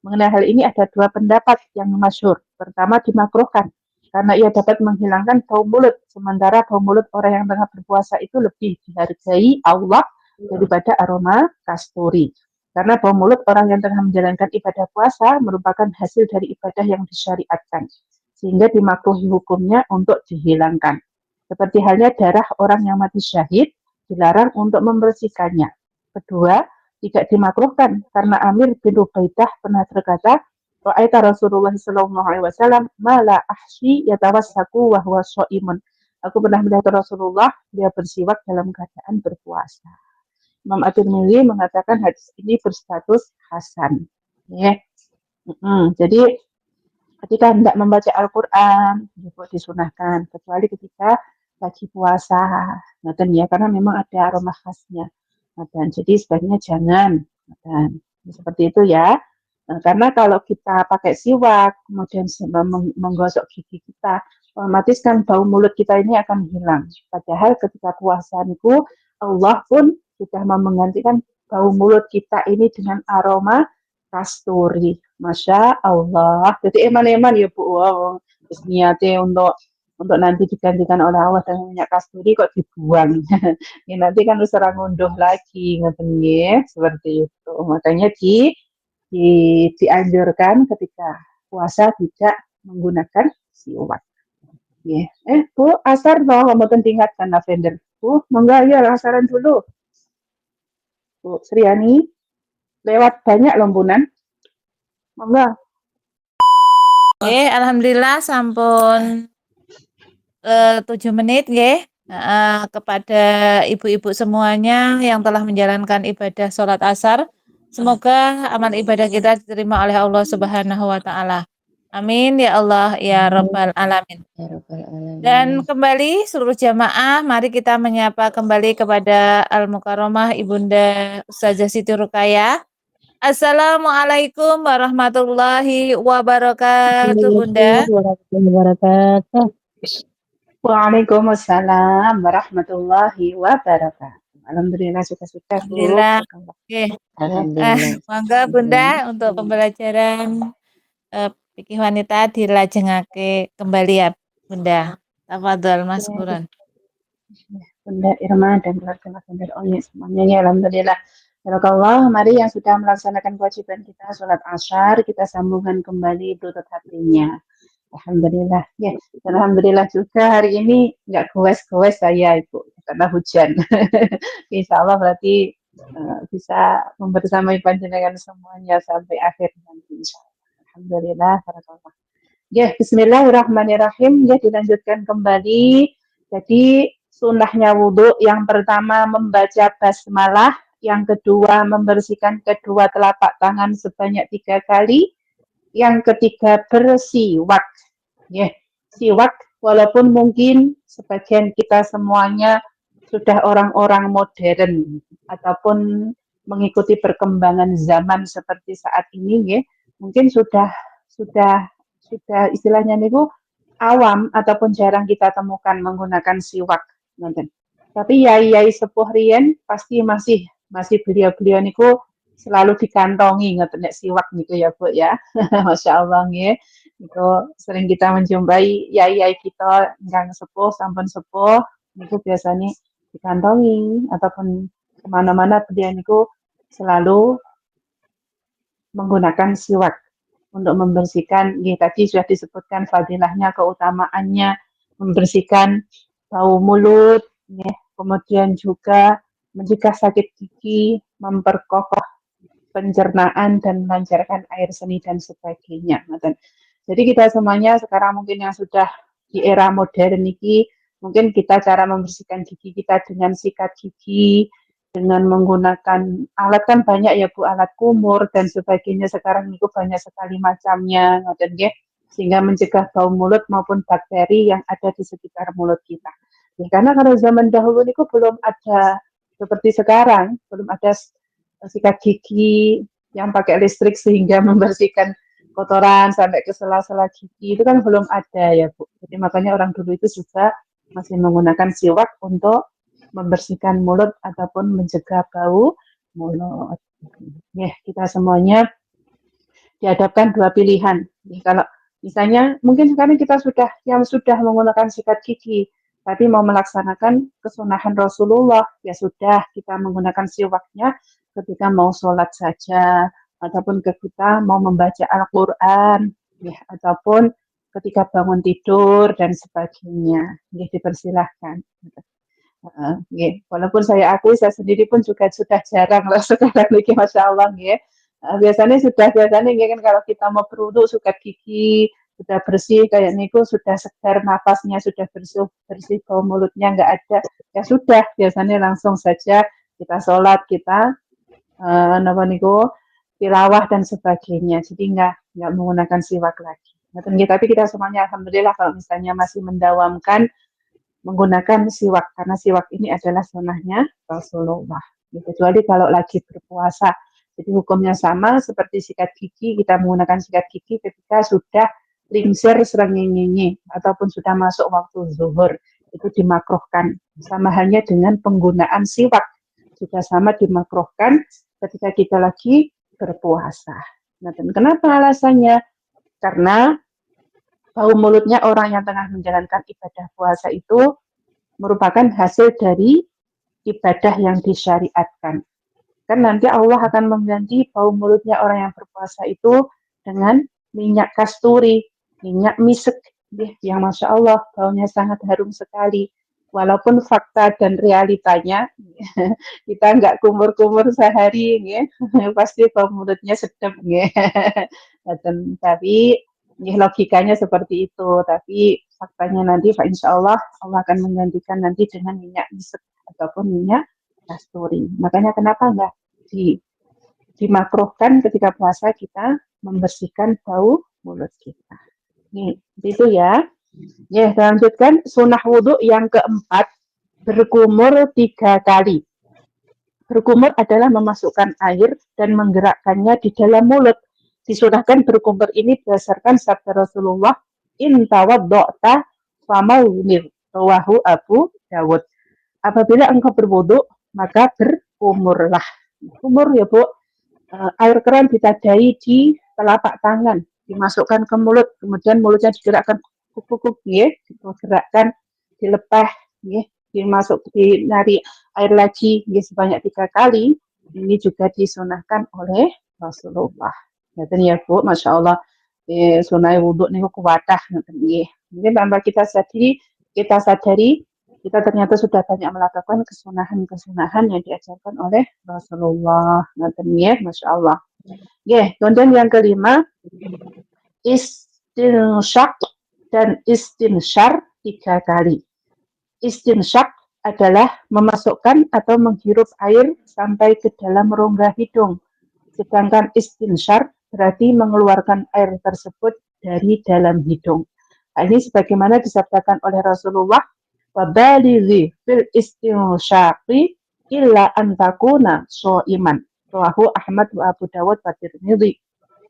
Mengenai hal ini ada dua pendapat yang masyhur. Pertama, dimakruhkan karena ia dapat menghilangkan bau mulut, sementara bau mulut orang yang tengah berpuasa itu lebih dihargai Allah daripada aroma kasturi. Karena bau mulut orang yang tengah menjalankan ibadah puasa merupakan hasil dari ibadah yang disyariatkan, sehingga dimakruhi hukumnya untuk dihilangkan. Seperti halnya darah orang yang mati syahid, dilarang untuk membersihkannya. Kedua, tidak dimakruhkan karena Amir bin Ubaidah pernah berkata, Ra'aita Rasulullah sallallahu alaihi wasallam mala ahsi yatawassaku wa huwa shaimun. Aku pernah melihat Rasulullah dia bersiwak dalam keadaan berpuasa. Imam At-Tirmidzi mengatakan hadis ini berstatus hasan. Ya. Jadi ketika hendak membaca Al-Qur'an disunahkan kecuali ketika lagi puasa. Nah, ya karena memang ada aroma khasnya. Nah, jadi sebaiknya jangan. Nah, seperti itu ya. Nah, karena kalau kita pakai siwak, kemudian menggosok gigi kita, otomatis kan bau mulut kita ini akan hilang. Padahal ketika puasa itu, Allah pun sudah menggantikan bau mulut kita ini dengan aroma kasturi. Masya Allah. Jadi eman-eman ya Bu. Wow. Terus niatnya untuk nanti digantikan oleh Allah dengan minyak kasturi kok dibuang. Ya, nanti kan harus ngunduh lagi ngoten seperti itu. Makanya dianjurkan ketika puasa tidak menggunakan siwak. Ya. Bu, asar toh mboten tingkatkan lavender. Bu, monggo ya asaran dulu. Bu Sriani, lewat banyak lombunan. Monggo. Alhamdulillah sampun 7 menit nggih. Kepada ibu-ibu semuanya yang telah menjalankan ibadah sholat asar. Semoga amal ibadah kita diterima oleh Allah Subhanahu wa taala. Amin ya Allah ya Rabbal alamin. Dan kembali seluruh jamaah, mari kita menyapa kembali kepada Al-Mukarramah Ibunda Ustazah Siti Ruqayyah. Assalamualaikum warahmatullahi wabarakatuh, Bunda. Warahmatullahi wabarakatuh. Waalaikumsalam warahmatullahi wabarakatuh. Alhamdulillah suka-suka Bu. Alhamdulillah. Oke. Monggo Bunda untuk pembelajaran fikih wanita dilajengake kembali ya Bunda. Tafadhol Mas Buron. Bunda Irma dan keluarga Bunda Onya semuanya ya Alhamdulillah. Barakallah, mari yang sudah melaksanakan kewajiban kita sholat asyar, kita sambungkan kembali Bluetooth HP-nya. Alhamdulillah. Ya, dan alhamdulillah juga hari ini nggak goes-goes saya Ibu karena hujan. Insya Allah berarti bisa membersamai panjenengan semuanya sampai akhir nanti. Insya Allah. Alhamdulillah. Barakallah. Ya, Bismillahirrahmanirrahim. Ya, dilanjutkan kembali. Jadi sunnahnya wudhu yang pertama membaca basmalah, yang kedua membersihkan kedua telapak tangan sebanyak 3 kali, yang ketiga bersiwak. Ya, siwak walaupun mungkin sebagian kita semuanya sudah orang-orang modern ataupun mengikuti perkembangan zaman seperti saat ini ya, mungkin sudah sudah istilahnya niku awam ataupun jarang kita temukan menggunakan siwak. Tapi yai-yai sepuh riyen pasti masih beliau-beliau niku selalu dikantongi ngoten nek siwak niku ya Bu ya. Masya Allah nggih. Itu sering kita menjumpai yai-yai kita yang sepuh sampun sepuh niku biasanya dikantongi ataupun kemana-mana beliau niku selalu menggunakan siwak untuk membersihkan. Tadi sudah disebutkan fadilahnya, keutamaannya, membersihkan bau mulut, kemudian juga mencegah sakit gigi, memperkokoh pencernaan dan melancarkan air seni dan sebagainya. Jadi kita semuanya sekarang mungkin yang sudah di era modern ini, mungkin kita cara membersihkan gigi kita dengan sikat gigi, dengan menggunakan alat kan banyak ya Bu, alat kumur dan sebagainya sekarang itu banyak sekali macamnya, sehingga mencegah bau mulut maupun bakteri yang ada di sekitar mulut kita. Ya, karena kalau zaman dahulu itu belum ada seperti sekarang, belum ada sikat gigi yang pakai listrik sehingga membersihkan kotoran sampai ke sela-sela gigi itu kan belum ada ya Bu. Jadi makanya orang dulu itu juga masih menggunakan siwak untuk membersihkan mulut ataupun mencegah bau mulut. Ya, kita semuanya dihadapkan dua pilihan. Jadi kalau misalnya mungkin sekarang kita sudah menggunakan sikat gigi, tapi mau melaksanakan kesunahan Rasulullah, ya sudah kita menggunakan siwaknya ketika mau sholat saja, ataupun ketika mau membaca Al-Quran, ya, ataupun ketika bangun tidur dan sebagainya, ya, dipersilahkan. Walaupun saya akui saya sendiri pun juga sudah jarang loh sekarang lagi, masya Allah, biasanya kan kalau kita mau berwudu sikat gigi sudah bersih kayak niku, sudah segar nafasnya, sudah bersih bau mulutnya nggak ada, ya sudah biasanya langsung saja kita sholat, kita tilawah dan sebagainya, jadi nggak menggunakan siwak lagi. Tapi kita semuanya alhamdulillah kalau misalnya masih mendawamkan menggunakan siwak, karena siwak ini adalah sunnahnya Rasulullah. Kecuali kalau lagi berpuasa, jadi hukumnya sama seperti sikat gigi, kita menggunakan sikat gigi ketika sudah lingsir srengenge ataupun sudah masuk waktu zuhur, itu dimakruhkan. Sama halnya dengan penggunaan siwak, juga sama dimakruhkan ketika kita lagi berpuasa. Nah, dan kenapa alasannya? Karena bau mulutnya orang yang tengah menjalankan ibadah puasa itu merupakan hasil dari ibadah yang disyariatkan. Kan nanti Allah akan mengganti bau mulutnya orang yang berpuasa itu dengan minyak kasturi, minyak misek, yang Masya Allah baunya sangat harum sekali. Walaupun fakta dan realitanya kita nggak kumur-kumur sehari, pasti bau mulutnya sedap. Tapi logikanya seperti itu, tapi faktanya nanti insya Allah akan menggantikan nanti dengan minyak misek ataupun minyak kasturi. Makanya kenapa enggak dimakruhkan ketika puasa kita membersihkan bau mulut kita. Nih, itu ya. Ya, lanjutkan sunnah wudhu yang keempat, berkumur 3 kali. Berkumur adalah memasukkan air dan menggerakkannya di dalam mulut. Disunahkan berkumur ini berdasarkan sabda Rasulullah, in tawaddo'ta famawunir, rawahu Abu Dawud. Apabila engkau berwudu, maka berkumurlah. Kumur ya Bu, air keran ditadai di telapak tangan, dimasukkan ke mulut, kemudian mulutnya digerakkan kukuk, digerakkan, dilepeh, dimasuk, dinari air lagi sebanyak 3 kali. Ini juga disunahkan oleh Rasulullah. Ya Bu, Masya Allah. Sunai wudhu niku kuwatah ngoten nggih. Mungkin tanpa kita sadari kita ternyata sudah banyak melakukan kesunahan-kesunahan yang diajarkan oleh Rasulullah. Ngoten nggih, masyaallah. Nggih, kemudian yang kelima, istinsyak dan istinsyar 3 kali. Istinsyak adalah memasukkan atau menghirup air sampai ke dalam rongga hidung. Sedangkan istinsyar berarti mengeluarkan air tersebut dari dalam hidung. Nah, ini sebagaimana disabdakan oleh Rasulullah, "Wabalighi fil istinsyaqi illa an takuna sha'iman." Rawahu Ahmad wa Abu Dawud wa Tirmidzi.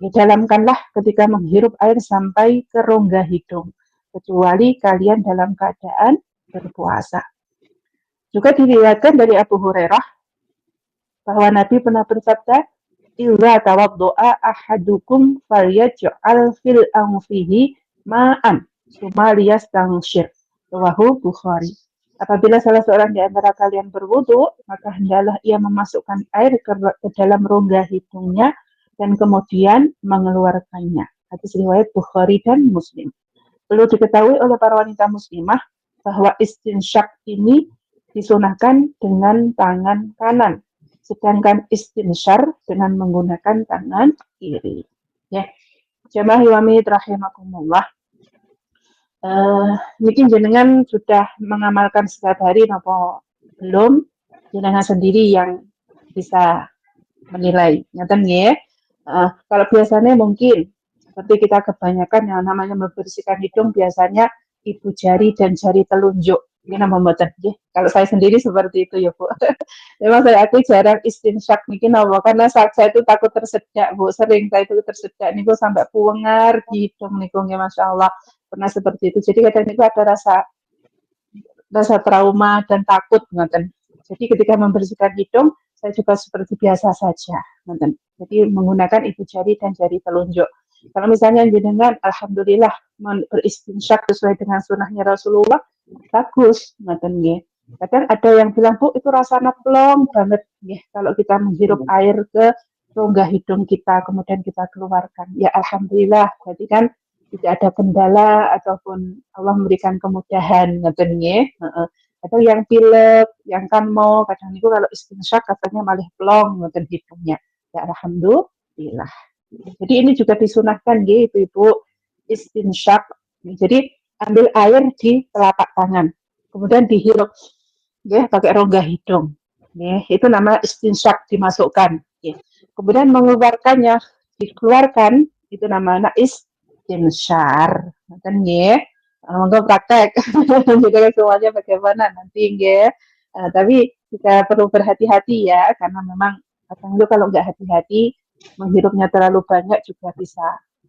Didalamkanlah ketika menghirup air sampai ke rongga hidung, kecuali kalian dalam keadaan berpuasa. Juga diriwayatkan dari Abu Hurairah bahwa Nabi pernah bersabda, "Idza tawaddo'a ahadukum falyaj'al fil anfihi ma'an tsumma liyastanshir." Rawahu Bukhari. Apabila salah seorang di antara kalian berwudu, maka hendaklah ia memasukkan air ke dalam rongga hidungnya dan kemudian mengeluarkannya. Hadis riwayat Bukhari dan Muslim. Perlu diketahui oleh para wanita muslimah bahwa istinsyak ini disunahkan dengan tangan kanan, sedangkan istinsyar dengan menggunakan tangan kiri. Ya, jamaah iwami rahimakumullah. Mungkin jenengan sudah mengamalkan setiap hari napa belum? Jenengan sendiri yang bisa menilai. Ngoten nggih. Kalau biasanya mungkin seperti kita kebanyakan yang namanya membersihkan hidung biasanya ibu jari dan jari telunjuk. Ini nama mboten nggih. Kalau saya sendiri seperti itu ya, Bu. Memang saya akui jarang istinsyak niki napa karena saya itu takut tersedak, Bu. Sering saya itu tersedak niku sampai puwengar di hidung niku nggih masyaallah. Pernah seperti itu. Jadi kadang itu ada rasa trauma dan takut ngoten. Jadi ketika membersihkan hidung saya juga seperti biasa saja ngoten. Jadi menggunakan ibu jari dan jari telunjuk. Kalau misalnya jenengan alhamdulillah beristinsyak sesuai dengan sunnahnya Rasulullah, bagus ngoten nggih. Kadang ada yang bilang, "Bu, itu rasanya plong banget nggih kalau kita menghirup air ke rongga hidung kita kemudian kita keluarkan." Ya alhamdulillah, berarti kan tidak ada kendala ataupun Allah memberikan kemudahan ngoten nggih. Heeh. Atau yang pilek, yang kan mau kadang niku kalau istinsyak katanya malah plong ngoten hidungnya. Ya alhamdulillah. Jadi ini juga disunahkan nggih Ibu-ibu istinsyak. Jadi ambil air di telapak tangan, kemudian dihirup nggih pakai rongga hidung. Nggih, itu nama istinsyak dimasukkan nggih. Kemudian mengeluarkannya dikeluarkan itu namanya istinsyar. Ngoten nggih. Monggo praktek. Jadi semuanya bagaimana nanti nggih. Tapi kita perlu berhati-hati ya karena memang kadang itu kalau nggak hati-hati menghirupnya terlalu banyak juga bisa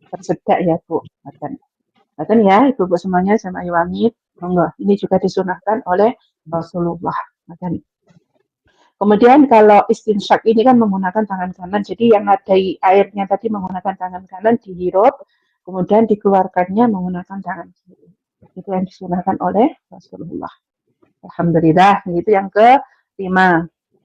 tersedak ya Bu. Ngoten ya Ibu-ibu semuanya sama Iwami. Monggo, ini juga disunahkan oleh Rasulullah. Ngoten. Kemudian kalau istinsyak ini kan menggunakan tangan kanan, jadi yang ada airnya tadi menggunakan tangan kanan dihirup, kemudian dikeluarkannya menggunakan tangan kiri. Itu yang disunahkan oleh Rasulullah. Alhamdulillah, itu yang ke-5.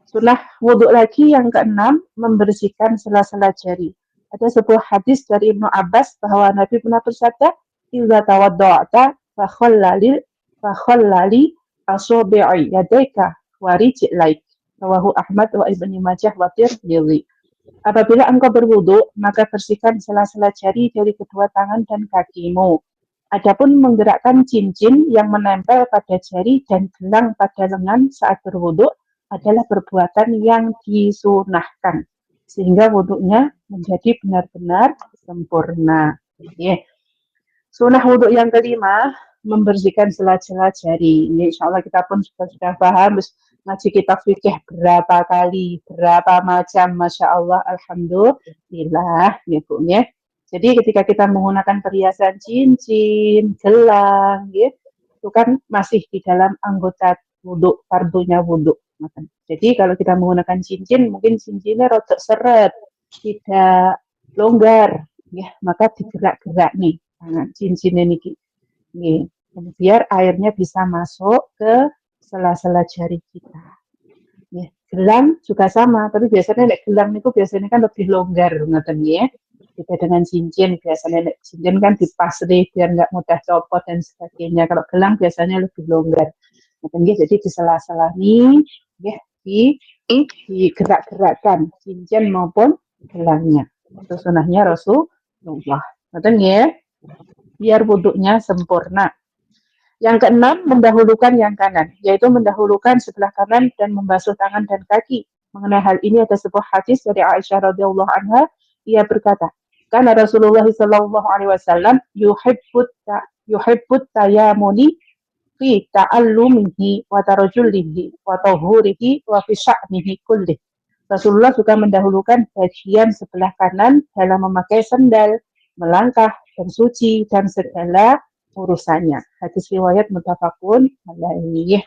Sunnah wudhu lagi yang ke-6, membersihkan sela-sela jari. Ada sebuah hadis dari Ibnu Abbas bahwa Nabi pernah bersabda, "Idza tawadda'ta fakhallali asabi'i yadaika wa rijlaik." Rawahu Ahmad wa Ibnu Majah wa Tirmidzi. Apabila engkau berwudu, maka bersihkan sela-sela jari dari kedua tangan dan kakimu. Adapun menggerakkan cincin yang menempel pada jari dan gelang pada lengan saat berwudu adalah perbuatan yang disunahkan sehingga wudunya menjadi benar-benar sempurna. Sunnah wudhu yang ke-5, membersihkan sela-sela jari. Ini insya Allah kita pun sudah paham, ngaji kitab fikih berapa kali, berapa macam, Masya Allah, Alhamdulillah, ya Bu, ya. Jadi ketika kita menggunakan perhiasan cincin, gelang, ya, itu kan masih di dalam anggota wudhu, fardunya wudhu. Jadi kalau kita menggunakan cincin, mungkin cincinnya rotok seret, tidak longgar, ya, maka digerak-gerak nih tangan cincinnya niki, biar airnya bisa masuk ke sela-sela jari kita. Gelang juga sama, tapi biasanya gelang itu biasanya kan lebih longgar, ngoten ya. Beda dengan cincin, biasanya cincin kan dipasri biar nggak mudah copot dan sebagainya. Kalau gelang biasanya lebih longgar. Jadi di sela-sela nih, digerak-gerakkan cincin maupun gelangnya. Itu sunahnya Rasulullah. Biar wuduknya sempurna. Yang keenam, mendahulukan yang kanan, yaitu mendahulukan sebelah kanan dan membasuh tangan dan kaki. Mengenai hal ini ada sebuah hadis dari Aisyah radhiyallahu anha. Ia berkata, karena Rasulullah sallallahu alaihi wasallam yuhibbut tayamuni fi ta'allumihi wa tarjulihi wa tahurihi wa fi sya'nihi kullih. Rasulullah suka mendahulukan bagian sebelah kanan dalam memakai sendal, melangkah, dan suci, dan segala urusannya. Hadis riwayat muttafaqun alaih.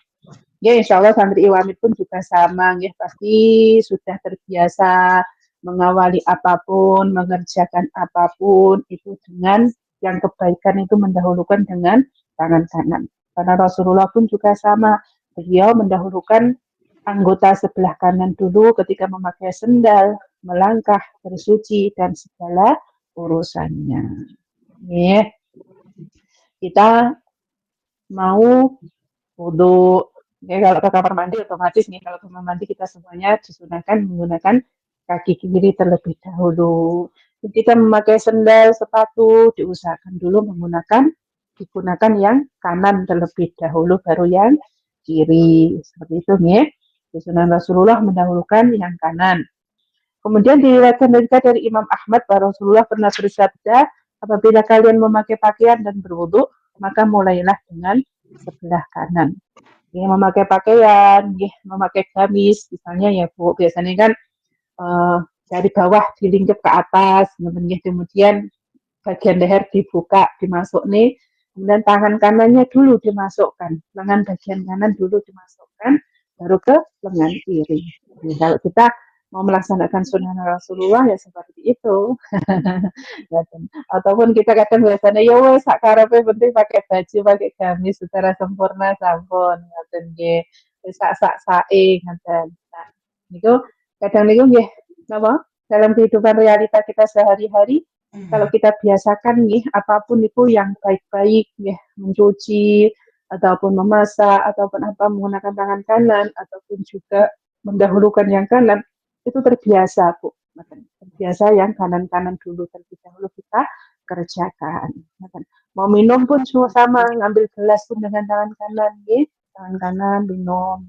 Ya, insya Allah santri Iwamid pun juga sama, ya pasti sudah terbiasa mengawali apapun, mengerjakan apapun itu dengan yang kebaikan itu mendahulukan dengan tangan kanan. Karena Rasulullah pun juga sama, beliau mendahulukan anggota sebelah kanan dulu ketika memakai sendal, melangkah, bersuci, dan segala urusannya. Ya. Kita mau wudhu, ya kalau ke kamar mandi otomatis nih, kalau kamar mandi kita semuanya disunahkan menggunakan kaki kiri terlebih dahulu. Kita memakai sendal, sepatu, diusahakan dulu digunakan yang kanan terlebih dahulu, baru yang kiri. Seperti itu nih. Sunnah Rasulullah mendahulukan yang kanan. Kemudian diriwayatkan juga dari Imam Ahmad bahwa Rasulullah pernah bersabda, apabila kalian memakai pakaian dan berwudu, maka mulailah dengan sebelah kanan. Ya, memakai pakaian, ya, memakai gamis, misalnya ya Bu, biasanya kan dari bawah dilingkup ke atas, kemudian bagian leher dibuka, dimasuk nih, kemudian tangan kanannya dulu dimasukkan, lengan bagian kanan dulu dimasukkan, baru ke lengan kiri. Jadi, kalau kita mau melaksanakan sunnah Rasulullah ya seperti itu. Ataupun kita kadang biasanya ya wes sakarepe penting pakai baju, pakai gamis secara sempurna sampun ngoten nggih. Wis sak sae ngoten. Nah, niku kadang niku nggih napa? Dalam kehidupan realita kita sehari-hari kalau kita biasakan nih apapun itu yang baik-baik ya, mencuci ataupun memasak ataupun apa menggunakan tangan kanan ataupun juga mendahulukan yang kanan, itu terbiasa Bu. Terbiasa yang kanan-kanan dulu terlebih dahulu kita kerjakan. Mau minum pun sama, ngambil gelas pun dengan tangan kanan, gitu. Tangan kanan minum,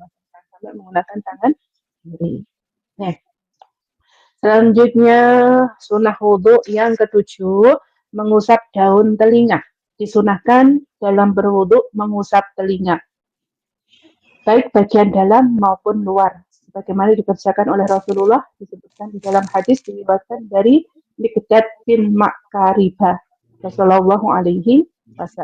sampai menggunakan tangan kiri. Nah, selanjutnya sunnah wudhu yang ketujuh, mengusap daun telinga. Disunahkan dalam berwudhu mengusap telinga, baik bagian dalam maupun luar. Bagaimana dikerjakan oleh Rasulullah disebutkan di dalam hadis diriwayatkan dari Miqdad bin Makaribah Rasulullah alaihi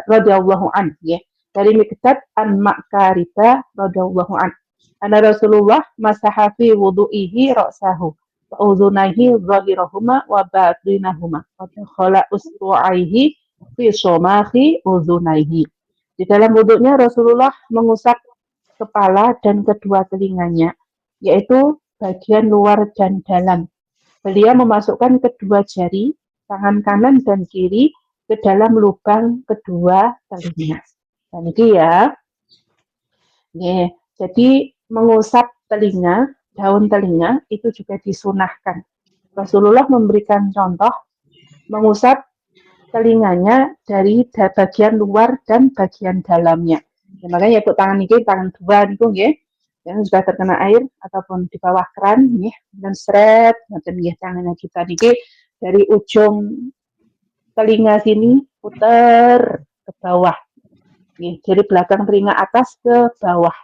radhiyallahu anhu ya. Dari Miqdad an Makaribah radhiyallahu anhu. Anna Rasulullah masaha fi wudu'ihi ra'sahu wa udhunaihi dhahirahuma wa batinahuma wa dakhala usbu'aihi fi somahi udhunaihi. Di dalam wudhunya Rasulullah mengusap kepala dan kedua telinganya, yaitu bagian luar dan dalam. Beliau memasukkan kedua jari, tangan kanan dan kiri, ke dalam lubang kedua telinga. Dan ini ya. Jadi mengusap telinga, daun telinga, itu juga disunahkan. Rasulullah memberikan contoh, mengusap telinganya dari bagian luar dan bagian dalamnya. Ya, makanya ikut tangan ini, tangan dua itu nggih. Yang sudah terkena air ataupun di bawah keran nggih, dan seret ngoten nggih tangannya kita niki dari ujung telinga sini putar ke bawah. Nggih, dari belakang telinga atas ke bawah.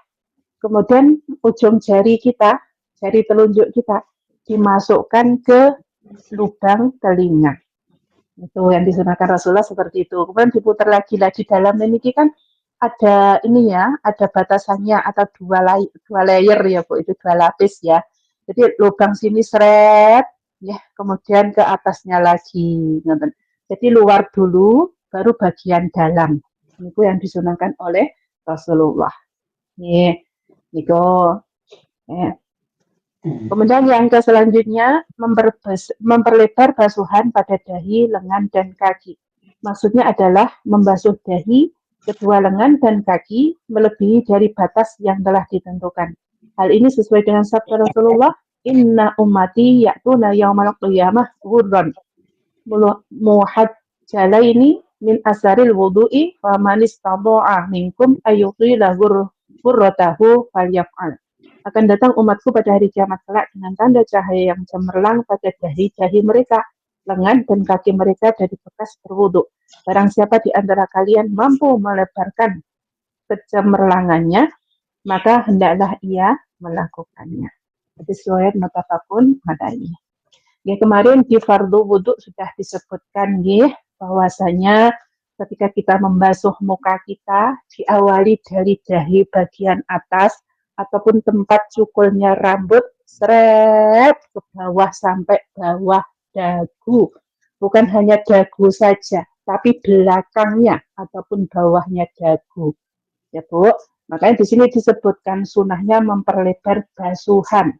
Kemudian ujung jari kita, jari telunjuk kita dimasukkan ke lubang telinga. Itu yang disunahkan Rasulullah seperti itu. Kemudian diputar lagi di dalam ini kan ada ini ya, ada batasannya atau dua layer ya Bu, itu dua lapis ya. Jadi lubang sini seret, ya, kemudian ke atasnya lagi. Jadi luar dulu, baru bagian dalam. Itu yang disunahkan oleh Rasulullah. Nih, itu. Ya. Kemudian yang selanjutnya memperlebar basuhan pada dahi, lengan, dan kaki. Maksudnya adalah membasuh dahi, kedua lengan, dan kaki melebihi dari batas yang telah ditentukan. Hal ini sesuai dengan sabda Rasulullah, Inna ummati ya'tuna yaumal qiyamah ghurran muhajjalaini min asaril wudu'i wa man istata'a minkum ayyutila ghurratahu falyaf'al. Akan datang umatku pada hari kiamat kelak dengan tanda cahaya yang cemerlang pada dahi-dahi mereka, lengan dan kaki mereka dari bekas berwudu. Barang siapa di antara kalian mampu melebarkan kecemerlangannya, maka hendaklah ia melakukannya. Hadis riwayat muttafaqun alaih. Ya, kemarin di fardu wudhu sudah disebutkan ya, bahwasanya ketika kita membasuh muka kita diawali dari dahi bagian atas ataupun tempat cukurnya rambut seret ke bawah sampai bawah dagu. Bukan hanya dagu saja, tapi belakangnya ataupun bawahnya dagu. Ya Bu, makanya di sini disebutkan sunahnya memperlebar basuhan.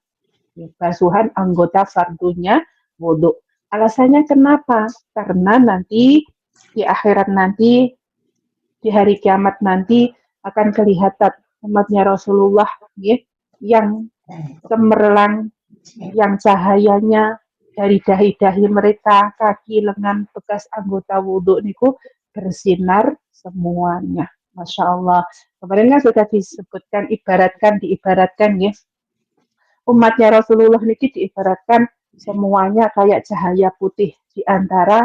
Basuhan anggota fardunya wudhu. Alasannya kenapa? Karena nanti di akhirat nanti, di hari kiamat nanti akan kelihatan umatnya Rasulullah ya, yang cemerlang, yang cahayanya dari dahi-dahi mereka, kaki, lengan, bekas anggota wudhu niku bersinar semuanya. Masya Allah. Kemarin kan sudah disebutkan, diibaratkan ya, umatnya Rasulullah niki diibaratkan semuanya kayak cahaya putih di antara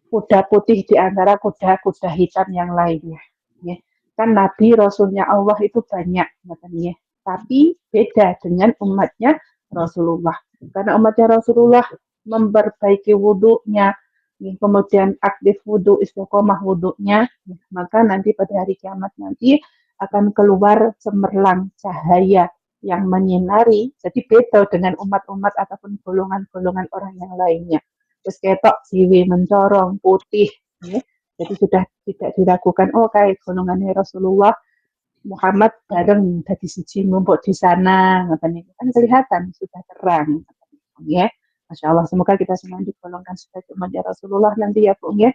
kuda putih di antara kuda-kuda hitam yang lainnya. Ya. Kan Nabi Rasulnya Allah itu banyak, katanya. Tapi beda dengan umatnya Rasulullah. Karena umatnya Rasulullah memperbaiki wudhunya, kemudian aktif wudhu, istiqomah wudhunya, maka nanti pada hari kiamat nanti akan keluar cemerlang cahaya yang menyinari. Jadi beda dengan umat-umat ataupun golongan-golongan orang yang lainnya. Terus ketok siwi mencorong putih ya. Jadi sudah tidak diragukan kayak golongannya Rasulullah Muhammad bareng dari siji ngumpul di sana kan kelihatan sudah terang ya. Masya Allah, semoga kita semua digolongkan sebagai umat Rasulullah nanti ya Bu ya.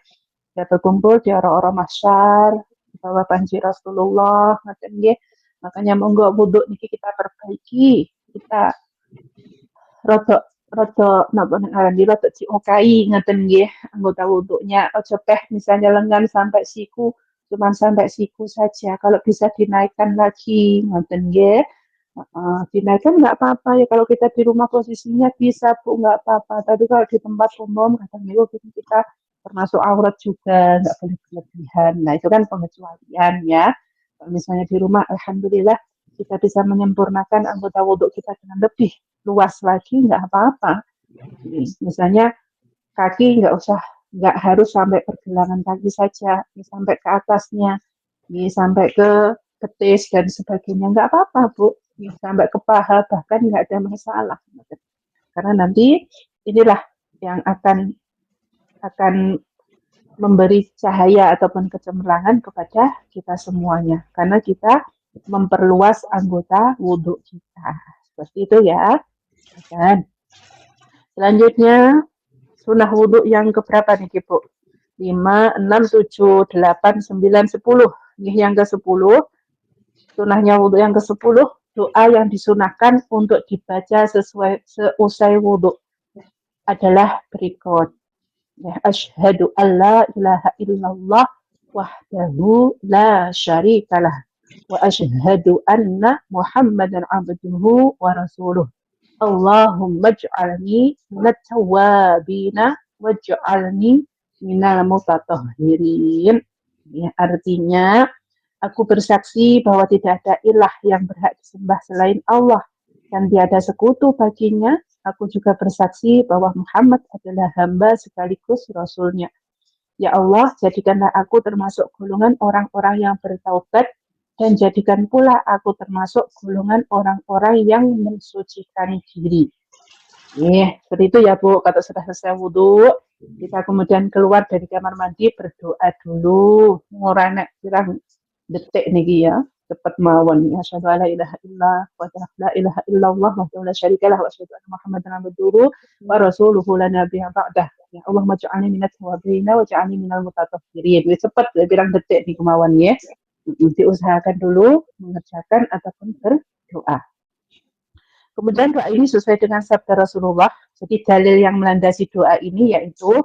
Kita berkumpul di orang-orang masyar di bawah banjir Rasulullah ya. Makanya monggo wudhu niki kita perbaiki, kita rada napa nek aran rada diokai ngeten nggih anggota wudhunya aja peh misalnya lengan sampai siku cuman sampai siku saja kalau bisa dinaikkan lagi ngoten nggih. Dinaikkan nggak apa-apa ya kalau kita di rumah posisinya bisa Bu nggak apa-apa tapi kalau di tempat umum kadang kita termasuk aurat juga nggak boleh berlebihan. Nah itu kan pengecualian ya. Kalau misalnya di rumah alhamdulillah kita bisa menyempurnakan anggota wudhu kita dengan lebih luas lagi nggak apa-apa. Misalnya kaki nggak harus sampai pergelangan kaki saja, sampai ke atasnya, sampai ke betis dan sebagainya nggak apa-apa Bu, sampai ke paha bahkan nggak ada masalah. Karena nanti inilah yang akan memberi cahaya ataupun kecemerlangan kepada kita semuanya. Karena kita memperluas anggota wudhu kita. Seperti itu ya. Dan selanjutnya sunah wudhu yang keberapa nih Bu? 5, 6, 7, 8, 9, 10. Ini yang ke-10. Sunahnya wudhu yang ke-10, doa yang disunahkan untuk dibaca seusai wudhu adalah berikut. Ya, asyhadu alla ilaha illallah wahdahu la syarikalah wa asyhadu anna Muhammadan abduhu wa rasuluh. Allahumma ij'alni minat tawwabina waj'alni minal mutatahhirin. Ya, artinya aku bersaksi bahwa tidak ada ilah yang berhak disembah selain Allah dan tiada sekutu baginya. Aku juga bersaksi bahwa Muhammad adalah hamba sekaligus Rasulnya. Ya Allah, jadikanlah aku termasuk golongan orang-orang yang bertaubat dan jadikan pula aku termasuk golongan orang-orang yang mensucikan diri. Seperti itu ya Bu, kalau sudah selesai wudhu, kita kemudian keluar dari kamar mandi, berdoa dulu. Ngorane pirang detik niki ya. cepat mawon ya asyhadu alla ilaha illallah wa la syarikalah wa asyhadu anna muhammadan abduhu wa rasuluhu la nabiyya ba'dah ya Allah maj'alni minat tawabina wa ja'alni minal mutatahhirin cepat bilang detik di kemauan ya diusahakan dulu mengerjakan ataupun berdoa. Kemudian doa ini sesuai dengan sabda Rasulullah. Jadi dalil yang melandasi doa ini yaitu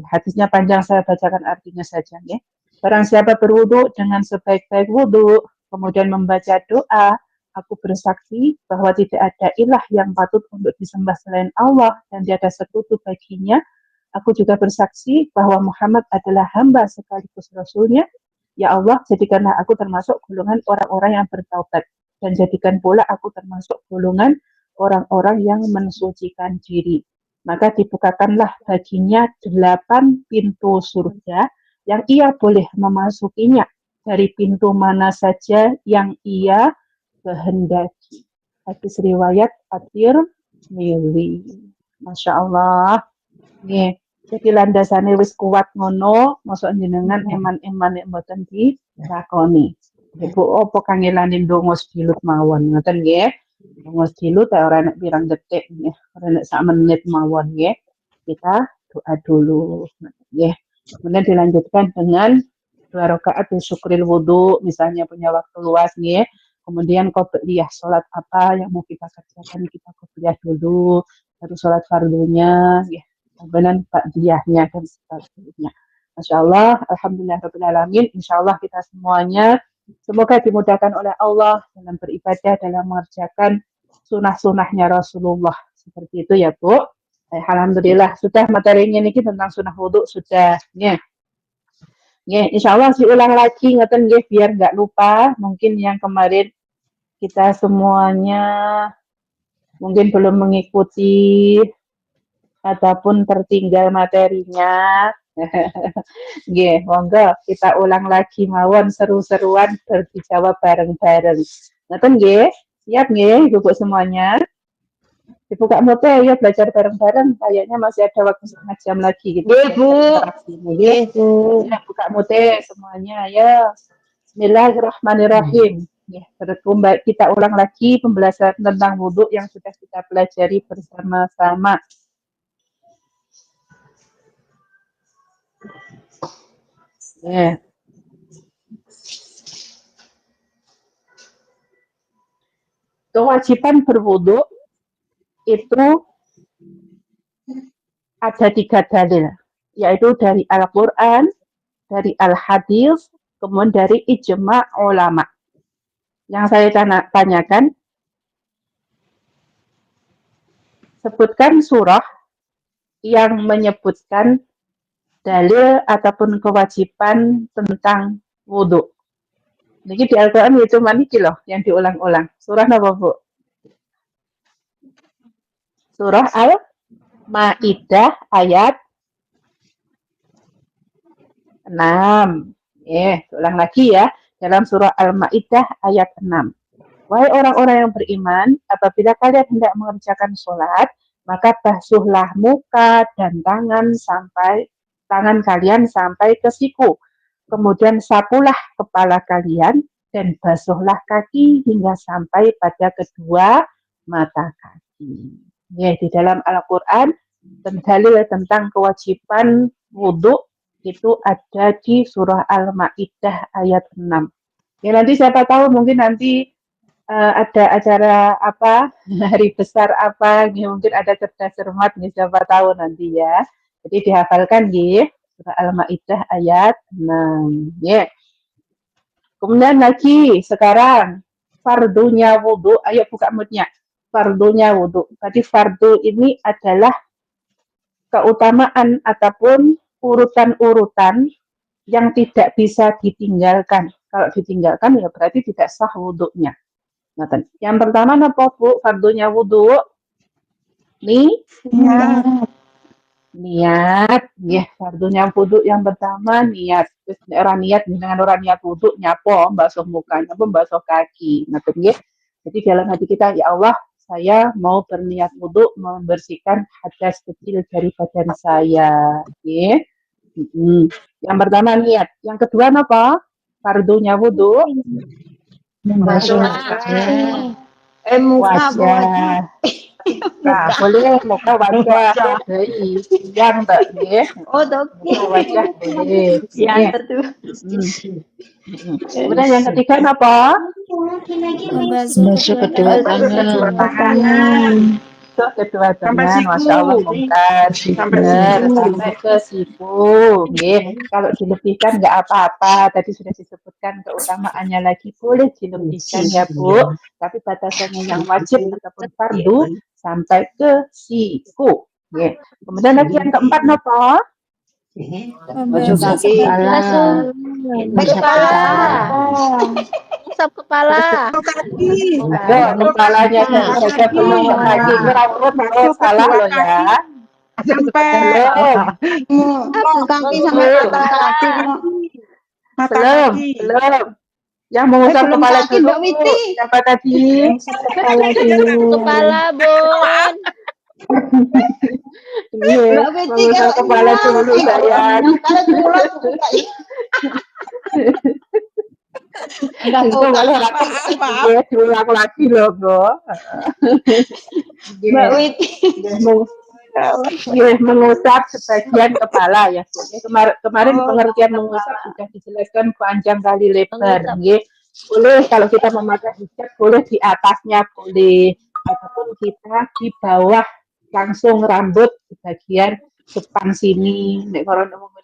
hadisnya panjang, saya bacakan artinya saja ya. Barang siapa berwudu dengan sebaik-baik wudu, kemudian membaca doa, aku bersaksi bahwa tidak ada ilah yang patut untuk disembah selain Allah dan tiada sekutu baginya. Aku juga bersaksi bahwa Muhammad adalah hamba sekaligus Rasulnya. Ya Allah, jadikanlah aku termasuk golongan orang-orang yang bertaubat dan jadikan pula aku termasuk golongan orang-orang yang mensucikan diri. Maka dibukakanlah baginya 8 pintu surga yang ia boleh memasukinya dari pintu mana saja yang ia kehendaki. Hadis riwayat At-Tirmidzi. Masya Allah. Nih, jadi landasane wis kuat ngono, masuk jenengan eman-eman nek mboten dilakoni. Ibu opo kangelane ndonga sedilut mawon ngoten nggih. Ndonga sedilut ora nek pirang detik nggih, ora nek sak menit mawon nggih. Kita doa dulu nggih. Kemudian dilanjutkan dengan 2 rakaat syukril wudu, misalnya punya waktu luas nggih. Kemudian qobliyah salat apa yang mau kita kerjakan, kita qobliyah dulu, baru salat fardunya nggih. Kemudian takbiyahnya dan sebagainya. Masya Allah, alhamdulillahirrahmanirrahim. Insya Allah kita semuanya semoga dimudahkan oleh Allah dalam beribadah, dalam mengerjakan sunnah-sunnahnya Rasulullah. Seperti itu ya Bu. Alhamdulillah, sudah materinya ini tentang sunnah wudhu sudah. Ya. Ya, insya Allah diulang lagi ngeten nggih biar nggak lupa. Mungkin yang kemarin kita semuanya mungkin belum mengikuti ataupun tertinggal materinya. Nggih, monggo kita ulang lagi mawon seru-seruan dijawab bareng-bareng. Ngoten nggih? Siap nggih Ibu semuanya? Dibuka mote ya belajar bareng-bareng, kayaknya masih ada waktu setengah jam lagi gitu. Nggih, Bu. Nggih, Bu. Ya, buka mote semuanya ya. Bismillahirrahmanirrahim. Ya, kita ulang lagi pembelajaran tentang wudhu yang sudah kita pelajari bersama-sama. Ya. Kewajiban berwudu itu ada 3 dalil, yaitu dari Al-Quran, dari Al-Hadis, kemudian dari ijma' ulama. Yang saya tanyakan, sebutkan surah yang menyebutkan dalil ataupun kewajiban tentang wudhu. Jadi di Al-Quran itu maniki loh yang diulang-ulang. Surah apa Bu? Surah Al-Ma'idah ayat 6. Ulang lagi ya. Dalam surah Al-Ma'idah ayat 6. Wahai orang-orang yang beriman, apabila kalian hendak mengerjakan sholat, maka basuhlah muka dan tangan kalian sampai ke siku. Kemudian sapulah kepala kalian dan basuhlah kaki hingga sampai pada kedua mata kaki. Ya, di dalam Al-Quran, dalil tentang kewajiban wudhu itu ada di surah Al-Ma'idah ayat 6. Ya, nanti siapa tahu mungkin nanti ada acara apa, hari besar apa, mungkin ada cerdas cermat, siapa tahu nanti ya. Jadi dihafalkan ya, surah Al-Ma'idah ayat 6. Ya. Kemudian lagi sekarang fardunya wudhu, ayo buka moodnya. Fardunya wudhu. Tadi fardu ini adalah keutamaan ataupun urutan-urutan yang tidak bisa ditinggalkan. Kalau ditinggalkan ya berarti tidak sah wudhunya. Yang pertama apa Bu? Fardunya wudhu. Niat. Ya, fardunya wudhu yang pertama niat. Terus orang niat dengan orang niat wudhu nyapo basuh muka, nyapo basuh kaki. Jadi dalam hati kita, ya Allah, saya mau berniat wudhu membersihkan hadas kecil dari badan saya. Ya. Yang pertama niat. Yang kedua apa? Fardunya wudhu Membasuh Muka apa wajah? wajah. Nah, boleh muka wajah. Baik, yang Mbak nggih. Oh, Muka wajah boleh. yang Nggih. tertuh. Kemudian yang ketiga apa? Membasuh kedua Kedua tangan. tangan. Kedua tangan, Masya Allah, mungkar. Benar, sampai ke siku. Nggih. Kalau dilebihkan nggak apa-apa. Tadi sudah disebutkan keutamaannya lagi. Boleh dilebihkan ya, Bu. Tapi batasannya yang wajib ataupun fardu sampai ke siku. Nggih. Kemudian lagi yang keempat apa? Membasuh kepala. Usap kepala. Ayo, kepalanya saja belum ke kaki. Urut salah loh ya. Belum. Kaki sama mata kaki. Belum. Yang mengusap kepala kaki, dulu. Mbak Witi. Siapa tadi? Kepala, Bun. Iya, mengusap kepala dulu sayang. Itu boleh diulang lagi loh, Bro. Mbak Witi. Mengusap sebagian kepala ya, Bu. Kemarin pengertian mengusap sudah dijelaskan panjang kali lebar. Nggih. Boleh kalau kita memakai hijab, boleh di atasnya boleh, ataupun kita di bawah langsung rambut di bagian depan sini. Nek orang ngomong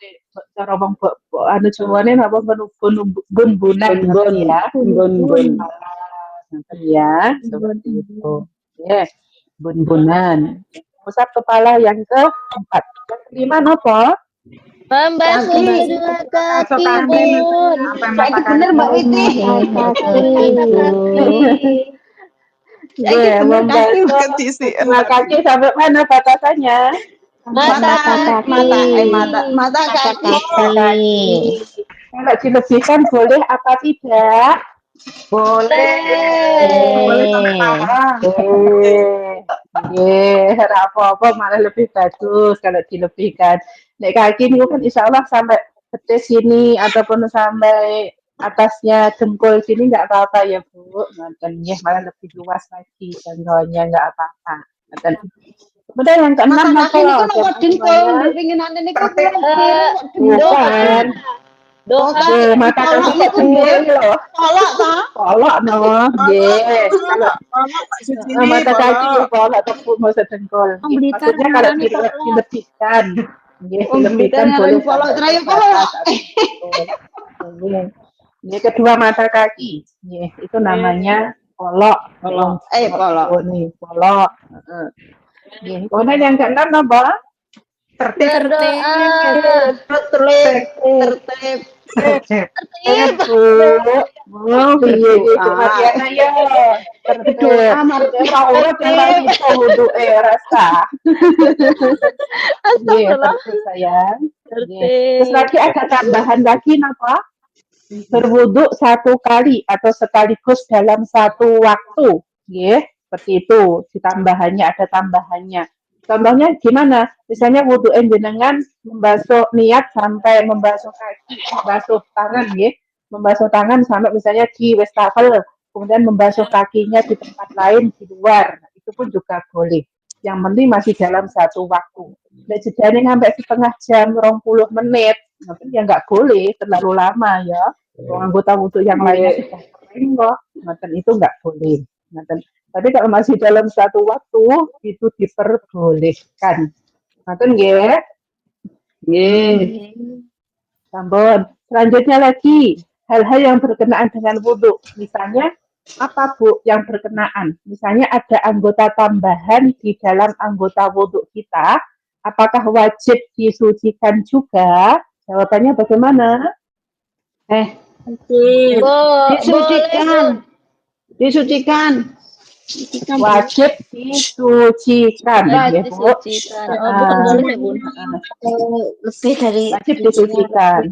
cara wong anu Jawane napa bun-bunan ya. Bun-bun. Ya, seperti itu. Ya, bun-bunan. Usap kepala yang keempat. Yang kelima apa? Membasuh kedua kaki, Bun. Kaki bener, Mbak Witi. Ya, membasuh kedua kaki sampai mana batasannya? Mata kaki. Kalau dilebihkan boleh apa tidak? Boleh sampai paha. Apa-apa malah lebih bagus kalau dilebihkan. Nek kaki ini kan insya Allah sampai betis sini ataupun sampai atasnya jempol sini nggak apa-apa ya Bu. Nonton ya malah lebih luas lagi contohnya nggak apa-apa. Nonton. Kemudian yang keenam apa? Bukan. Mata kaki sendiri loh. Polok no. Kalau mata kaki polok tepuk mau sedengkol. Maksudnya kalau dilebihkan. Dilebihkan boleh polok terayu polok. Ini kedua mata kaki. Itu namanya polok. Polok. Nih, polok. Kemudian yang keenam apa? Tertib. Oh, iya gitu Mariana ya. Tertib. Urut yang itu wudu rasa. Iya, tertib sayang. Terus lagi ada tambahan lagi apa? Berwudu 1 kali atau sekaligus dalam 1 waktu. Seperti itu. Tambahannya ada tambahannya. Contohnya gimana? Misalnya wudu jenengan membasuh niat sampai membasuh kaki, membasuh tangan membasuh tangan sampai misalnya di wastafel, kemudian membasuh kakinya di tempat lain di luar, itu pun juga boleh. Yang penting masih dalam 1 waktu. Nek jedane sampai setengah jam, 20 menit, ya nggak boleh terlalu lama ya. Anggota wudu yang lainnya sudah kering kok, itu nggak boleh. Tapi kalau masih dalam 1 waktu itu diperbolehkan. Ngaten nggih. Sampun. Selanjutnya lagi hal-hal yang berkenaan dengan wudu. Misalnya apa Bu yang berkenaan? Misalnya ada anggota tambahan di dalam anggota wudu kita, apakah wajib disucikan juga? Jawabannya bagaimana? Disucikan. Wajib disucikan. Ya, Bu. Bukan boleh ya, Bun. Lebih dari wajib disucikan.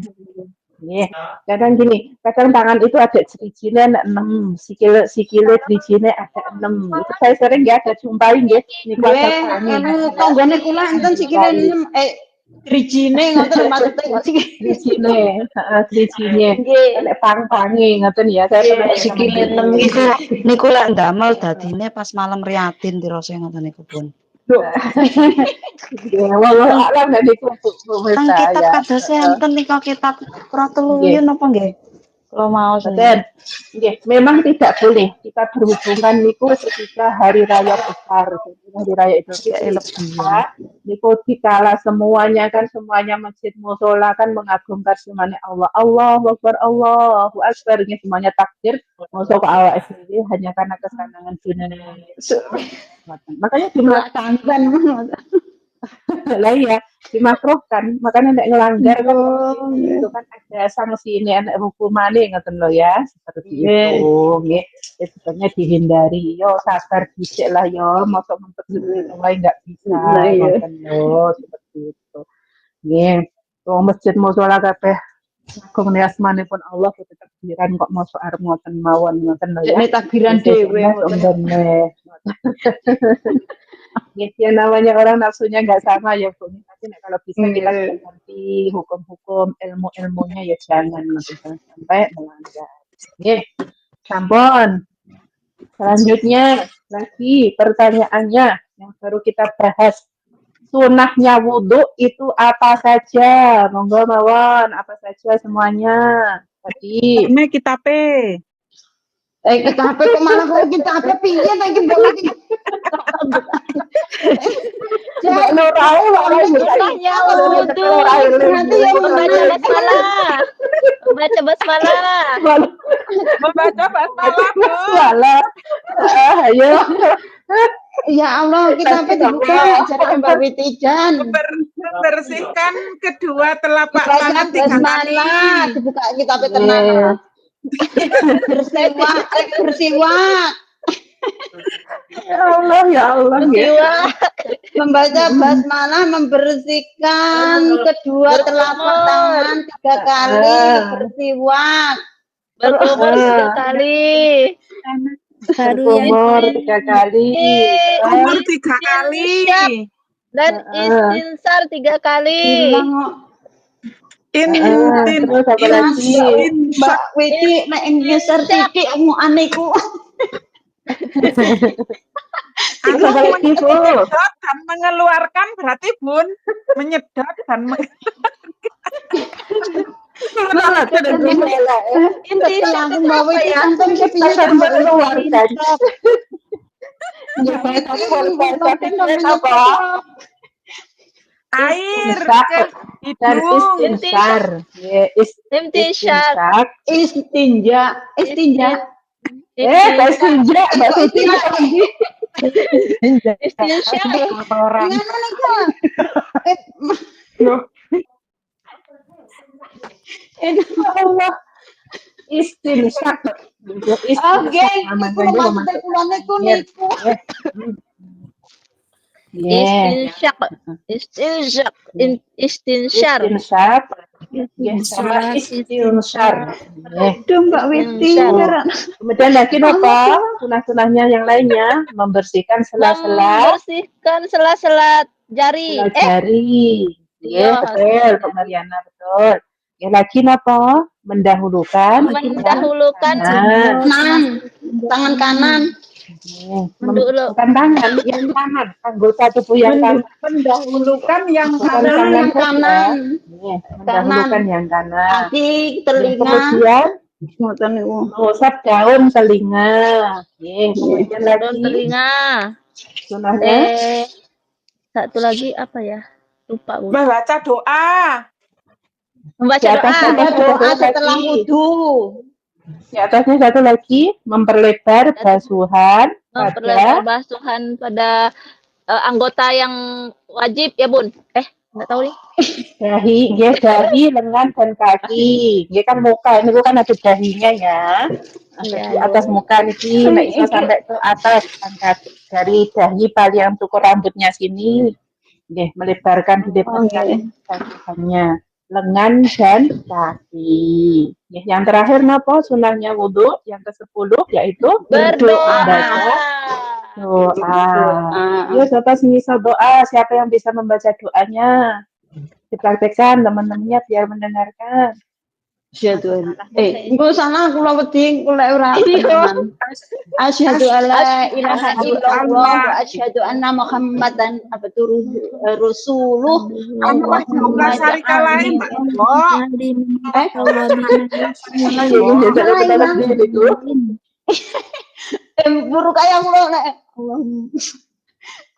Kadang gini, kadang tangan itu ada cerijine 6, sikile cerijine ada 6. Itu saya sering ada jumpai nggih niku tanggane kula enten sikile 6 Drijine ngoten maksudnya kok sih. Drijine, heeh, drijine. Nggih. Nek pang-pange ngoten ya. Saya pernah Nggih, di sana sikile dulu. 6 niku lek ndamel dadine pas malam riyatin tirose ngoten niku pun. Ya, wallahu a'lam nek niku Bu Teng Mirsa kitab ya. kados Heeh. enten nika kitab Nggih. Protuluyun apa nggih? Kula maos niku. Boten. Nggih, memang tidak boleh kita berhubungan niku ketika hari raya besar, hari raya Idul Kayak Fitri. lebihan. Kenapa? Niku dikala semuanya masjid mushola kan mengagungkan semuanya Allah. Allahu Akbar, Allahu Akbar. Ini semuanya takbir. Masuk ke awal sendiri hanya karena kesenangan dunia. Makanya Dua tanggan. lah ya dimakruhkan, makanya nek ngelanggar kan seperti Nggih. itu kan ada sanksi ini, ada hukumannya ngoten lho ya, seperti itu Nggih. nggih. Ya, sebenarnya dihindari yo, sabar dhisik lah yo, mosok nuntut mulai nggak bisa Nah iya. ngoten lho, seperti itu nggih. Wong masjid mushola kabeh agung asmanipun Allah kudu takbiran kok mosok arep ngoten mawon ngoten lho ya. Ini takbiran dhewe ngoten. Ya namanya orang nafsunya nggak sama ya Bu. Tapi kalau bisa kita Nggih. sudah ngerti hukum-hukum ilmu-ilmunya ya jangan sampai melanggar. Oke, sampun. Selanjutnya lagi pertanyaannya yang baru kita bahas. Sunahnya wudhu itu apa saja? Monggo mawon, apa saja semuanya. Tadi. Ini kita P. Kita HP kok malah kok kita HP piye ta iki mbok iki. Mbak Nurai, Sunahnya wudhu. Nanti ya Membaca basmalah. Membaca basmalah. Membaca basmalah, Bu. Salah. Ayo. Ya Allah, kita HP dibuka jare Mbak Witijan. Membersihkan kedua telapak Baca tangan 3 kali. basmalah, dibuka kita HP tenan. Bersiwak. Ya Allah. Membaca basmalah membersihkan kedua telapak tangan 3 kali, bersiwak. Berkumur 3 kali. Baru yang Berkumur 3 kali. Umur 3 kali. dan istinsar 3 kali. Bilang kok Terus apa lagi? Mbak Witi nek ngeser titik mau aneku. Terus apa lagi Bu? Menyedot dan mengeluarkan berarti Bun menyedot dan Intinya aku Mbak Witi sampai kepiye mengeluarkan. air ke Dan hidung. istinsar. Ya, Imtisyar. istinsar. Istinja. Istinja, Mbak Siti. Istinsyar. Orang. Allah. Istinsar. Oke, iku maksudnya kulone ku niku. Istinsyaq. Istinsyaq. Istinsyar. Istinsar. Sama istinsar. Aduh Mbak Witi. Kemudian lagi apa? Sunah-sunahnya yang lainnya membersihkan sela-sela Membersihkan sela-sela jari. jari. Iya. Betul, Bu Mariana, betul. Ya lagi apa? Mendahulukan Tangan kanan. bukan tangan, yang kanan, anggota tubuh yang kanan. Mendahulukan yang Bukan kanan. kanan. Mendahulukan yang kanan. Kaki, telinga. Kemudian Ngoten niku. mengusap daun telinga. Kemudian daun lagi telinga. sunahnya Satu lagi apa ya? Lupa Bu. Membaca doa. Membaca di atasnya doa. Doa setelah wudu. Di atasnya satu lagi memperlebar basuhan Memperlebar pada basuhan pada anggota yang wajib ya Bun. Nggak tahu nih. dahi, lengan dan kaki. Dia kan muka ini kan ada dahinya ya. Di atas muka ini, nah bisa sampai ke atas angkat dari dahi paling cukur rambutnya sini. Melebarkan di depannya basuhannya. Lengan dan kaki. Yang terakhir napa sunahnya wudhu yang ke-10 yaitu Berdoa. doa. Ya siapa bisa doa? Siapa yang bisa membaca doanya? Dipraktekkan teman-temannya biar mendengarkan. Asyhadu engko sana kula wedi kula ora tenanan. Asyhadu alla ilaha illallah wa asyhadu anna Muhammadan abduhu rasuluh. Anu Allahumma sarika lain, Mbak Ebo. Buru kaya kula nek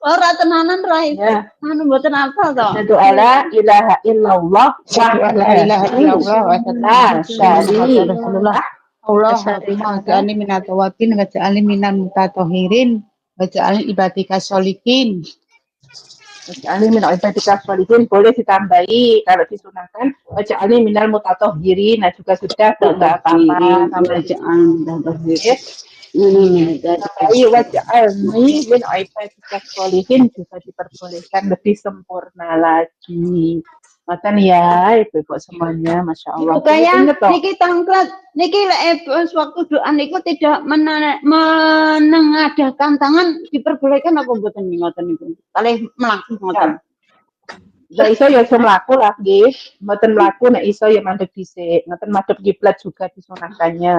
ora tenanan ra Ya. anu mboten apa to. Asyhadu alla ilaha illallah wa la ilaha illallah wa Allahumma waj'alni minat tawabin waj'alni minal mutatahhirin waj'alni ibadika sholihin. Waj'alni min ibadika sholihin boleh ditambahi kalau disunahkan waj'alni minal mutatahhirin. Nah juga sudah enggak apa-apa tambahin. Waj'alni min ibadika sholihin juga diperbolehkan lebih sempurna lagi. Makan ya, itu kok semuanya, masya Allah. Kayak niki tangklat, niki waktu doa niku tidak menengadahkan tangan diperbolehkan apa mboten ngoten niku? Kalih mlaku ngoten. Lah iso ya iso mlaku lah nggih. Mboten mlaku nek iso ya mandeg dhisik. Ngoten madhep kiblat juga disunahkannya.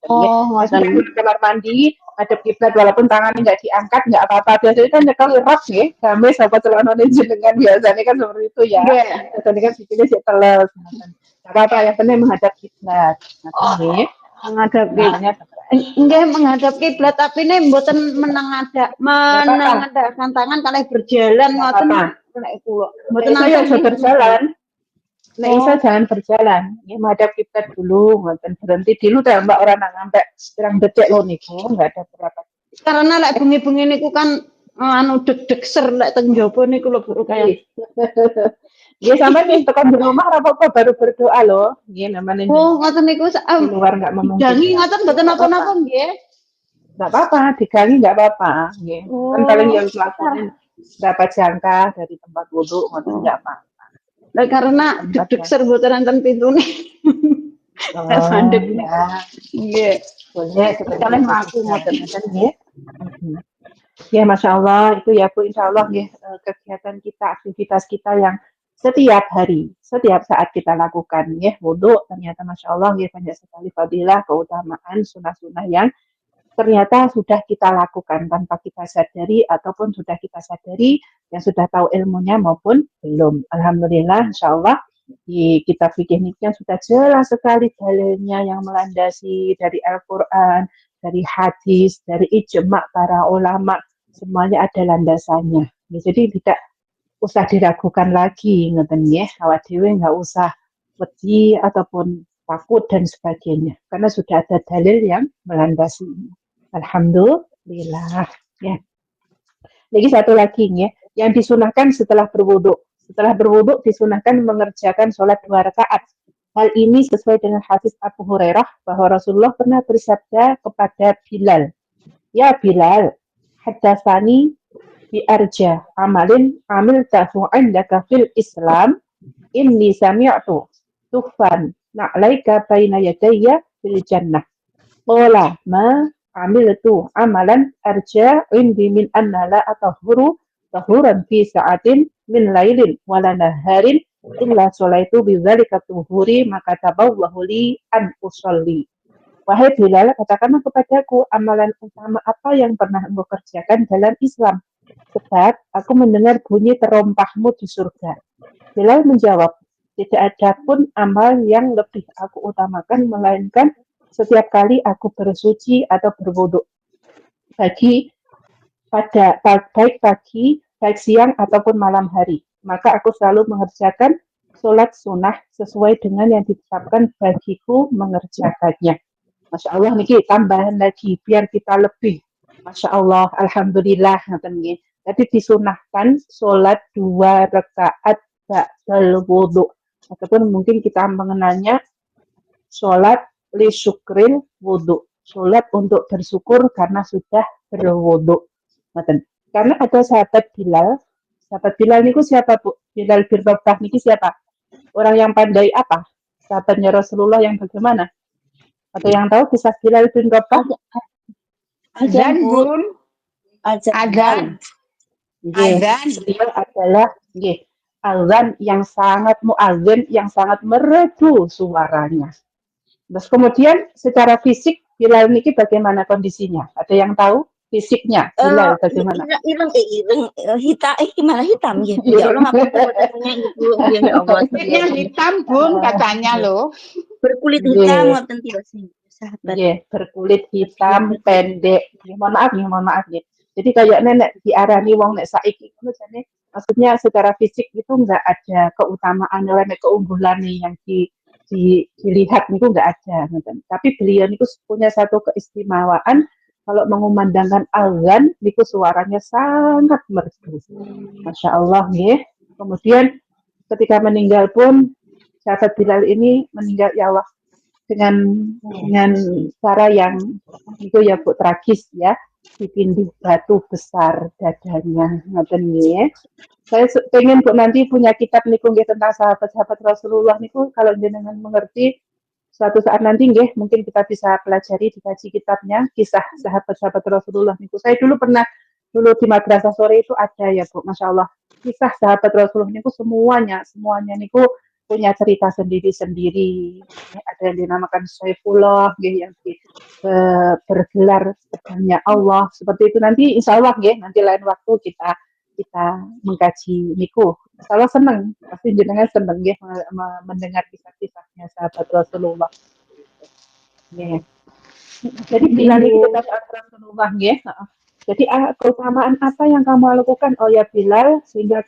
Ngoten nggih. Kamar mandi madhep kiblat walaupun tangannya enggak diangkat enggak apa-apa. Biasanya kan nyekel rok nggih. Gamis apa celanane jenengan biasanya kan seperti itu ya. Biasanya kan sikile sik teles ngoten. Enggak apa-apa yang penting menghadap kiblat. Nggih. Menghadap kiblat. Nggih menghadap kiblat tapi ini mboten menengadahkan tangan kalih berjalan ngoten. Nek kula mboten iso berjalan. Nek iso jangan berjalan. Ya madhep kiblat dulu, ngoten berhenti dulu ta Mbak ora nang sampai pirang detik lho niku, enggak ada berapa. Karena lek bengi-bengi niku kan anu deg-deg ser lek teng njaba niku lho Bu kaya. Nggih sampean wis tekan di rumah ora apa-apa baru berdoa lho. Nggih namanya. Oh, ngoten niku di luar enggak memungkinkan. Jangi ngoten mboten napa-napa nggih. Enggak apa-apa, digangi enggak apa-apa, nggih. Kan paling yang melakukan berapa jangka dari tempat wudhu, ngoten enggak apa-apa. Lah karena deg-deg ser mboten wonten pintune. Mandeg ya. Nggih. Boleh sekalian mlaku ngoten nggih. Ya Masya Allah itu ya Bu, insya Allah nggih kegiatan kita, aktivitas kita yang setiap hari, setiap saat kita lakukan ya wudhu ternyata Masya Allah ya banyak sekali fadilah, keutamaan, sunnah-sunnah yang ternyata sudah kita lakukan tanpa kita sadari ataupun sudah kita sadari yang sudah tahu ilmunya maupun belum. Alhamdulillah Insya Allah di kitab fikih nikah sudah jelas sekali dalilnya yang melandasi dari Al-Quran, dari hadis, dari ijma' para ulama, semuanya ada landasannya. Jadi tidak usah diragukan lagi, ngeten ya, awak dhewe nggak usah wedi ataupun takut dan sebagainya, karena sudah ada dalil yang melandasi. Alhamdulillah. Ya. Lagi satu lagi ya, yang disunahkan setelah berwudhu. Setelah berwudhu disunahkan mengerjakan sholat 2 rakaat. Hal ini sesuai dengan hadis Abu Hurairah bahwa Rasulullah pernah bersabda kepada Bilal, ya Bilal, haddatsani bi arja amalin amil tahu indaka fil Islam inni sami'tu tufan na'laika baina yadayya fil jannah. Qala ma amiltu amalan arja indi min anna la atahuru tahuran fi sa'atin min lailin wala naharin illa sholaitu bidzalika tuhuri maka taballahu li an usolli. Wahai Bilal, katakanlah kepadaku amalan utama apa yang pernah engkau kerjakan dalam Islam, sebab aku mendengar bunyi terompahmu di surga. Bilal menjawab, tidak ada pun amal yang lebih aku utamakan melainkan setiap kali aku bersuci atau berwudhu, baik pagi, baik siang ataupun malam hari, maka aku selalu mengerjakan sholat sunnah sesuai dengan yang ditetapkan bagiku mengerjakannya. Masya Allah niki tambahan lagi biar kita lebih, Masya Allah, Alhamdulillah, jadi disunahkan sholat 2 rakaat ba'dal wudhu, ataupun mungkin kita mengenalnya sholat li syukril wudhu, sholat untuk bersyukur karena sudah berwudhu. Karena ada sahabat Bilal niku siapa Bu? Bilal bin Rabah niki siapa? Orang yang pandai apa? Sahabatnya Rasulullah yang bagaimana? Atau yang tahu kisah Bilal bin Rabah? Azan Bun. Azan. Beliau adalah azan yang sangat muazzin yang sangat merdu suaranya. Terus kemudian secara fisik Bilal niki bagaimana kondisinya? Ada yang tahu fisiknya Bilal bagaimana? Gimana hitam ya? Ya Allah ngapunten katanya Ibu. Ya Allah. Kulitnya hitam, Bun, katanya loh. Berkulit Nggih. hitam ngoten tiwas sahabat. Nggih, berkulit hitam, pendek. Nggih, mohon maaf nggih. Jadi kayak nenek diarani wong nek saiki ngono jane maksudnya secara fisik itu enggak ada keutamaan nek keunggulan yang dilihat niku enggak ada ngoten. Tapi beliau niku punya satu keistimewaan kalau mengumandangkan azan niku suaranya sangat merdu. Masya Allah nggih. Kemudian ketika meninggal pun sahabat Bilal ini meninggal ya Allah dengan cara yang itu ya Bu tragis ya, ditindih batu besar dadanya ngoten nggih. Saya pengen Bu nanti punya kitab niku nggih tentang sahabat-sahabat Rasulullah niku kalau jenengan mengerti suatu saat nanti nggih mungkin kita bisa pelajari dikaji kitabnya kisah sahabat-sahabat Rasulullah niku. Saya dulu pernah di madrasah sore itu ada ya Bu, Masya Allah. Kisah sahabat Rasulullah niku semuanya niku punya cerita sendiri-sendiri. Ada yang dinamakan Saifullah, yang bergelar pedangnya Allah. Seperti itu nanti, insya Allah, nanti lain waktu kita mengkaji niku. Insya Allah senang, pasti jenengan senang mendengar kisah-kisahnya sahabat Rasulullah. Jadi bila kita dapat Rasulullah, jadi keutamaan apa yang kamu lakukan? Oh ya Bilal, sehingga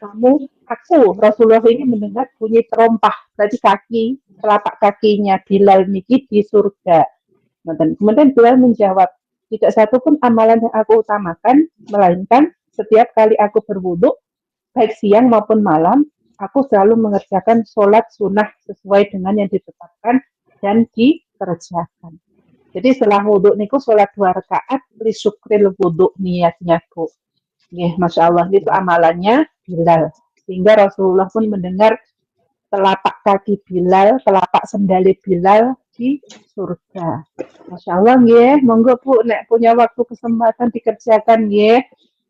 aku Rasulullah ini mendengar bunyi terompah. Berarti telapak kakinya Bilal niki di surga. Kemudian Bilal menjawab, tidak satu pun amalan yang aku utamakan, melainkan setiap kali aku berwudu, baik siang maupun malam, aku selalu mengerjakan sholat sunnah sesuai dengan yang ditetapkan dan dikerjakan. Jadi setelah wudhu niku sholat 2 rakaat li syukril wudhu niatnya Bu. Nggih, Masya Allah itu amalannya Bilal. Sehingga Rasulullah pun mendengar telapak kaki Bilal, telapak sendali Bilal di surga. Masya Allah nggih, monggo Bu nek punya waktu kesempatan dikerjakan nggih.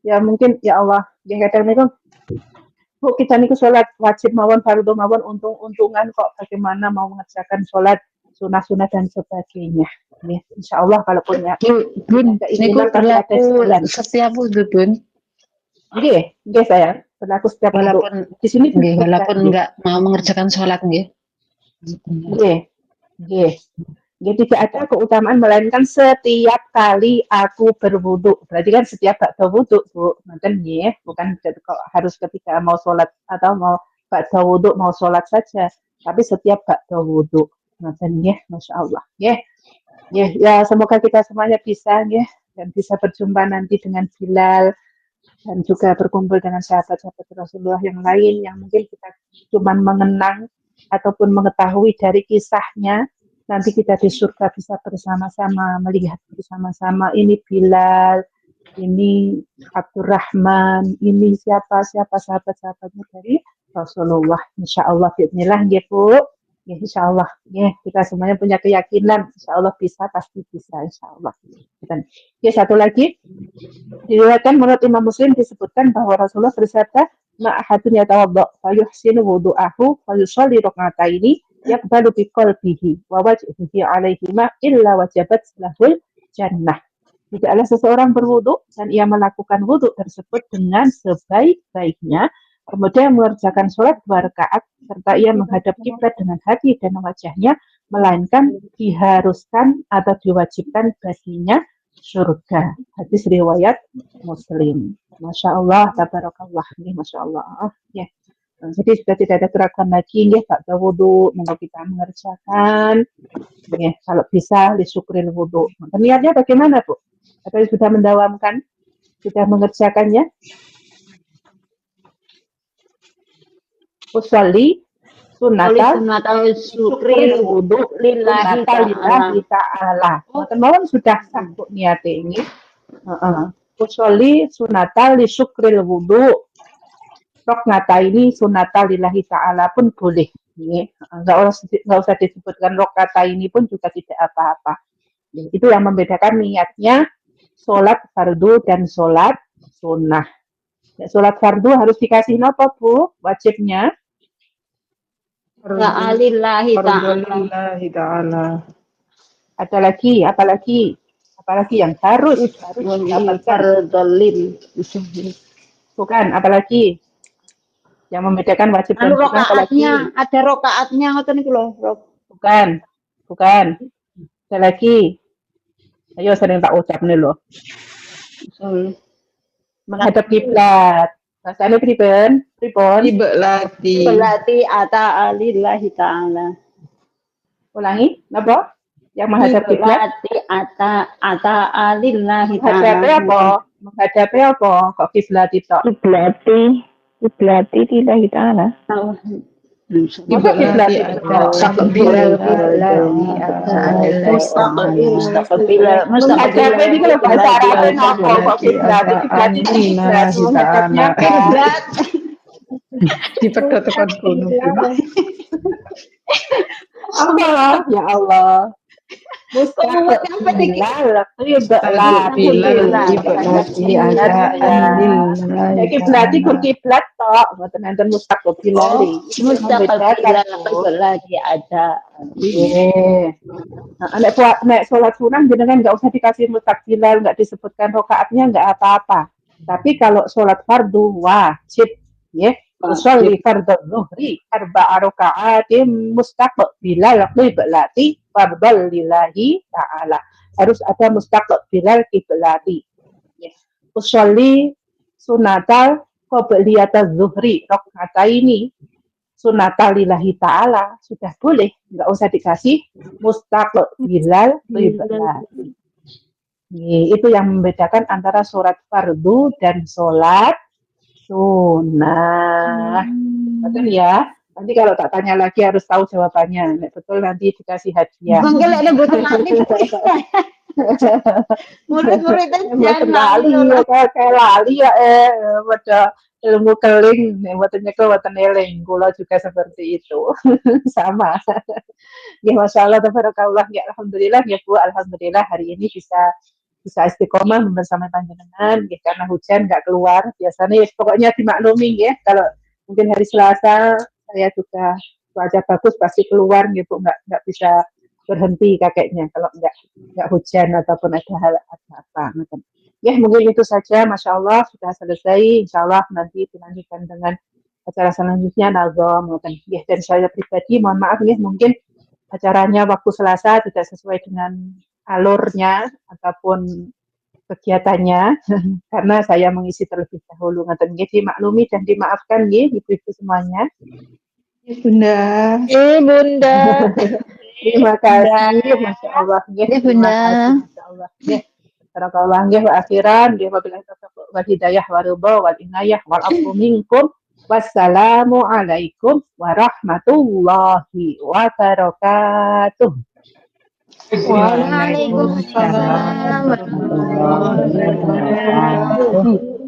Ya mungkin ya Allah, nggih kadang niku Bu kita niku sholat wajib mawon fardhu mawon untung-untungan kok bagaimana mau mengerjakan sholat sunah-sunah dan sebagainya. Ya, insya Allah kalau punya Bun, niku berlaku setiap wudhu, Bun. Nggih saya berlaku setiap walaupun di sini walaupun enggak mau mengerjakan sholat nggih. Nggih. Jadi tidak ada keutamaan melainkan setiap kali aku berwudu. Berarti kan setiap ba'da wudu, Bu. Ngoten nggih, bukan harus ketika mau sholat atau mau ba'da wudu mau sholat saja, tapi setiap ba'da wudu. Ngoten nggih, Masya Allah. Nggih. Ya semoga kita semuanya bisa nggih dan bisa berjumpa nanti dengan Bilal dan juga berkumpul dengan sahabat-sahabat Rasulullah yang lain yang mungkin kita cuma mengenang ataupun mengetahui dari kisahnya. Nanti kita di surga bisa bersama-sama melihat bersama-sama ini Bilal, ini Abdurrahman, ini siapa sahabat-sahabatnya dari Rasulullah. Insya Allah, bismillah nggih Bu. Ya, insya Allah, ya kita semuanya punya keyakinan, insya Allah bisa, pasti bisa, insya Allah. Ya satu lagi, diriwayatkan menurut Imam Muslim disebutkan bahwa Rasulullah bersabda, ma'ahadun yatawadda, fayuhsinu wudu'ahu, fayusolli rok'ataini, yaqbalu biqalbihi, wa wajhihi alaihima, illa wajabat lahul jannah. Tidaklah seseorang berwudu dan ia melakukan wudu tersebut dengan sebaik-baiknya, kemudian mengerjakan sholat 2 rakaat serta ia menghadap kiblat dengan hati dan wajahnya, melainkan diharuskan atau diwajibkan baginya surga. Hadis riwayat Muslim. Masya Allah, tabarakallah. Masya Allah. Ya. Jadi sudah tidak ada keraguan lagi, ya Pak wudu, monggo kita mengerjakan. Ya, kalau bisa disyukurin wudu. Niatnya bagaimana Bu? Atau sudah mendawamkan? Sudah mengerjakannya? Usolli sunatal syukri wudu lillahi ta'ala. Kemarin sudah sanggup niate ini. Usolli sunatal li syukril wudu. Roknata ini sunatal lillahi ta'ala pun boleh. Nggak usah disebutkan roknata ini pun juga tidak apa-apa. Itu yang membedakan niatnya sholat fardu dan sholat sunnah. Nek sholat fardu harus dikasih napa Bu? Wajibnya Ta'alillahi ta'ala. Fardolillahi ta'ala. ada lagi, apalagi yang harus didapatkan. Fardolil. Bukan, apalagi yang membedakan wajib dan Anu sunnah apalagi? rokaatnya, ada rokaatnya ngoten niku lho. Bukan. Ada lagi. Ayo sering tak ucap nih loh. Menghadap kiblat. Bahasane pripun? Ibatlati. Berarti ata'alillahi ta'ala. Ulangi, napa? Yang menghadap kiblat. Berarti ata'alillahi Menghadapi ta'ala. apa? Menghadapi apa? Kok kiblat itu? Kiblati lillahi ta'ala. Masa kiblat itu? Menghadapi ini kalau bahasa Arabnya apa? Kok kiblat? Kiblat itu kiblat. Menghadapnya Kiblat. Dipedot-pedot kono. Allah, ya Allah. Mustaqbil berarti kiblat tok, mboten enten mustaqbil lali. Mustaqbil lagi ada. Nek sholat sunah jenengan nggak usah dikasih mustaqbilal, nggak disebutkan rokaatnya nggak apa-apa. Tapi kalau sholat fardu wajib, ya. Usolli fardhu zuhri arba'a raka'atin mustaqbilal qiblati fardhu lillahi ta'ala. Harus ada mustaqbilal qiblati. Ya. Usolli sunatal qabliyataz zuhri raka'ataini sunatal lillahi ta'ala. Sudah boleh, nggak usah dikasih mustaqbilal qiblati. Itu yang membedakan antara sholat fardu dan sholat sunnah. Betul ya? Nanti kalau tak tanya lagi harus tahu jawabannya. Nek betul nanti dikasih hadiah. Bangkel ada boten lali. Murid-muridnya jangan lali ya kayak lali ya pada ilmu keling mboten nyekel mboten eling. Kula juga seperti itu. Sama. Ya masyaallah tabarakallah ya alhamdulillah ya Bu, alhamdulillah hari ini bisa istiqomah bersama panjenengan ya, karena hujan nggak keluar biasanya ya, pokoknya dimaklumi ya kalau mungkin hari Selasa saya juga cuaca bagus pasti keluar gitu nggak bisa berhenti kakeknya kalau nggak hujan ataupun ada hal apa ya mungkin itu saja. Masya Allah sudah selesai, Insya Allah nanti dilanjutkan dengan acara selanjutnya nazam ya. Dan saya pribadi mohon maaf ya mungkin acaranya waktu Selasa tidak sesuai dengan alurnya ataupun kegiatannya karena saya mengisi terlebih dahulu. Ngaten nggih dimaklumi dan dimaafkan nggih ibu-ibu semuanya. Bunda. Bunda. Terima kasih, Masya Allah nggih. Bunda. Masya Allah nggih. Barakallahu nggih wa akhiran nggih wabillahi taufiq wal hidayah wa ridha wal inayah wal afu minkum. Wassalamualaikum warahmatullahi wabarakatuh. Waalaikumsalam warahmatullahi wabarakatuh.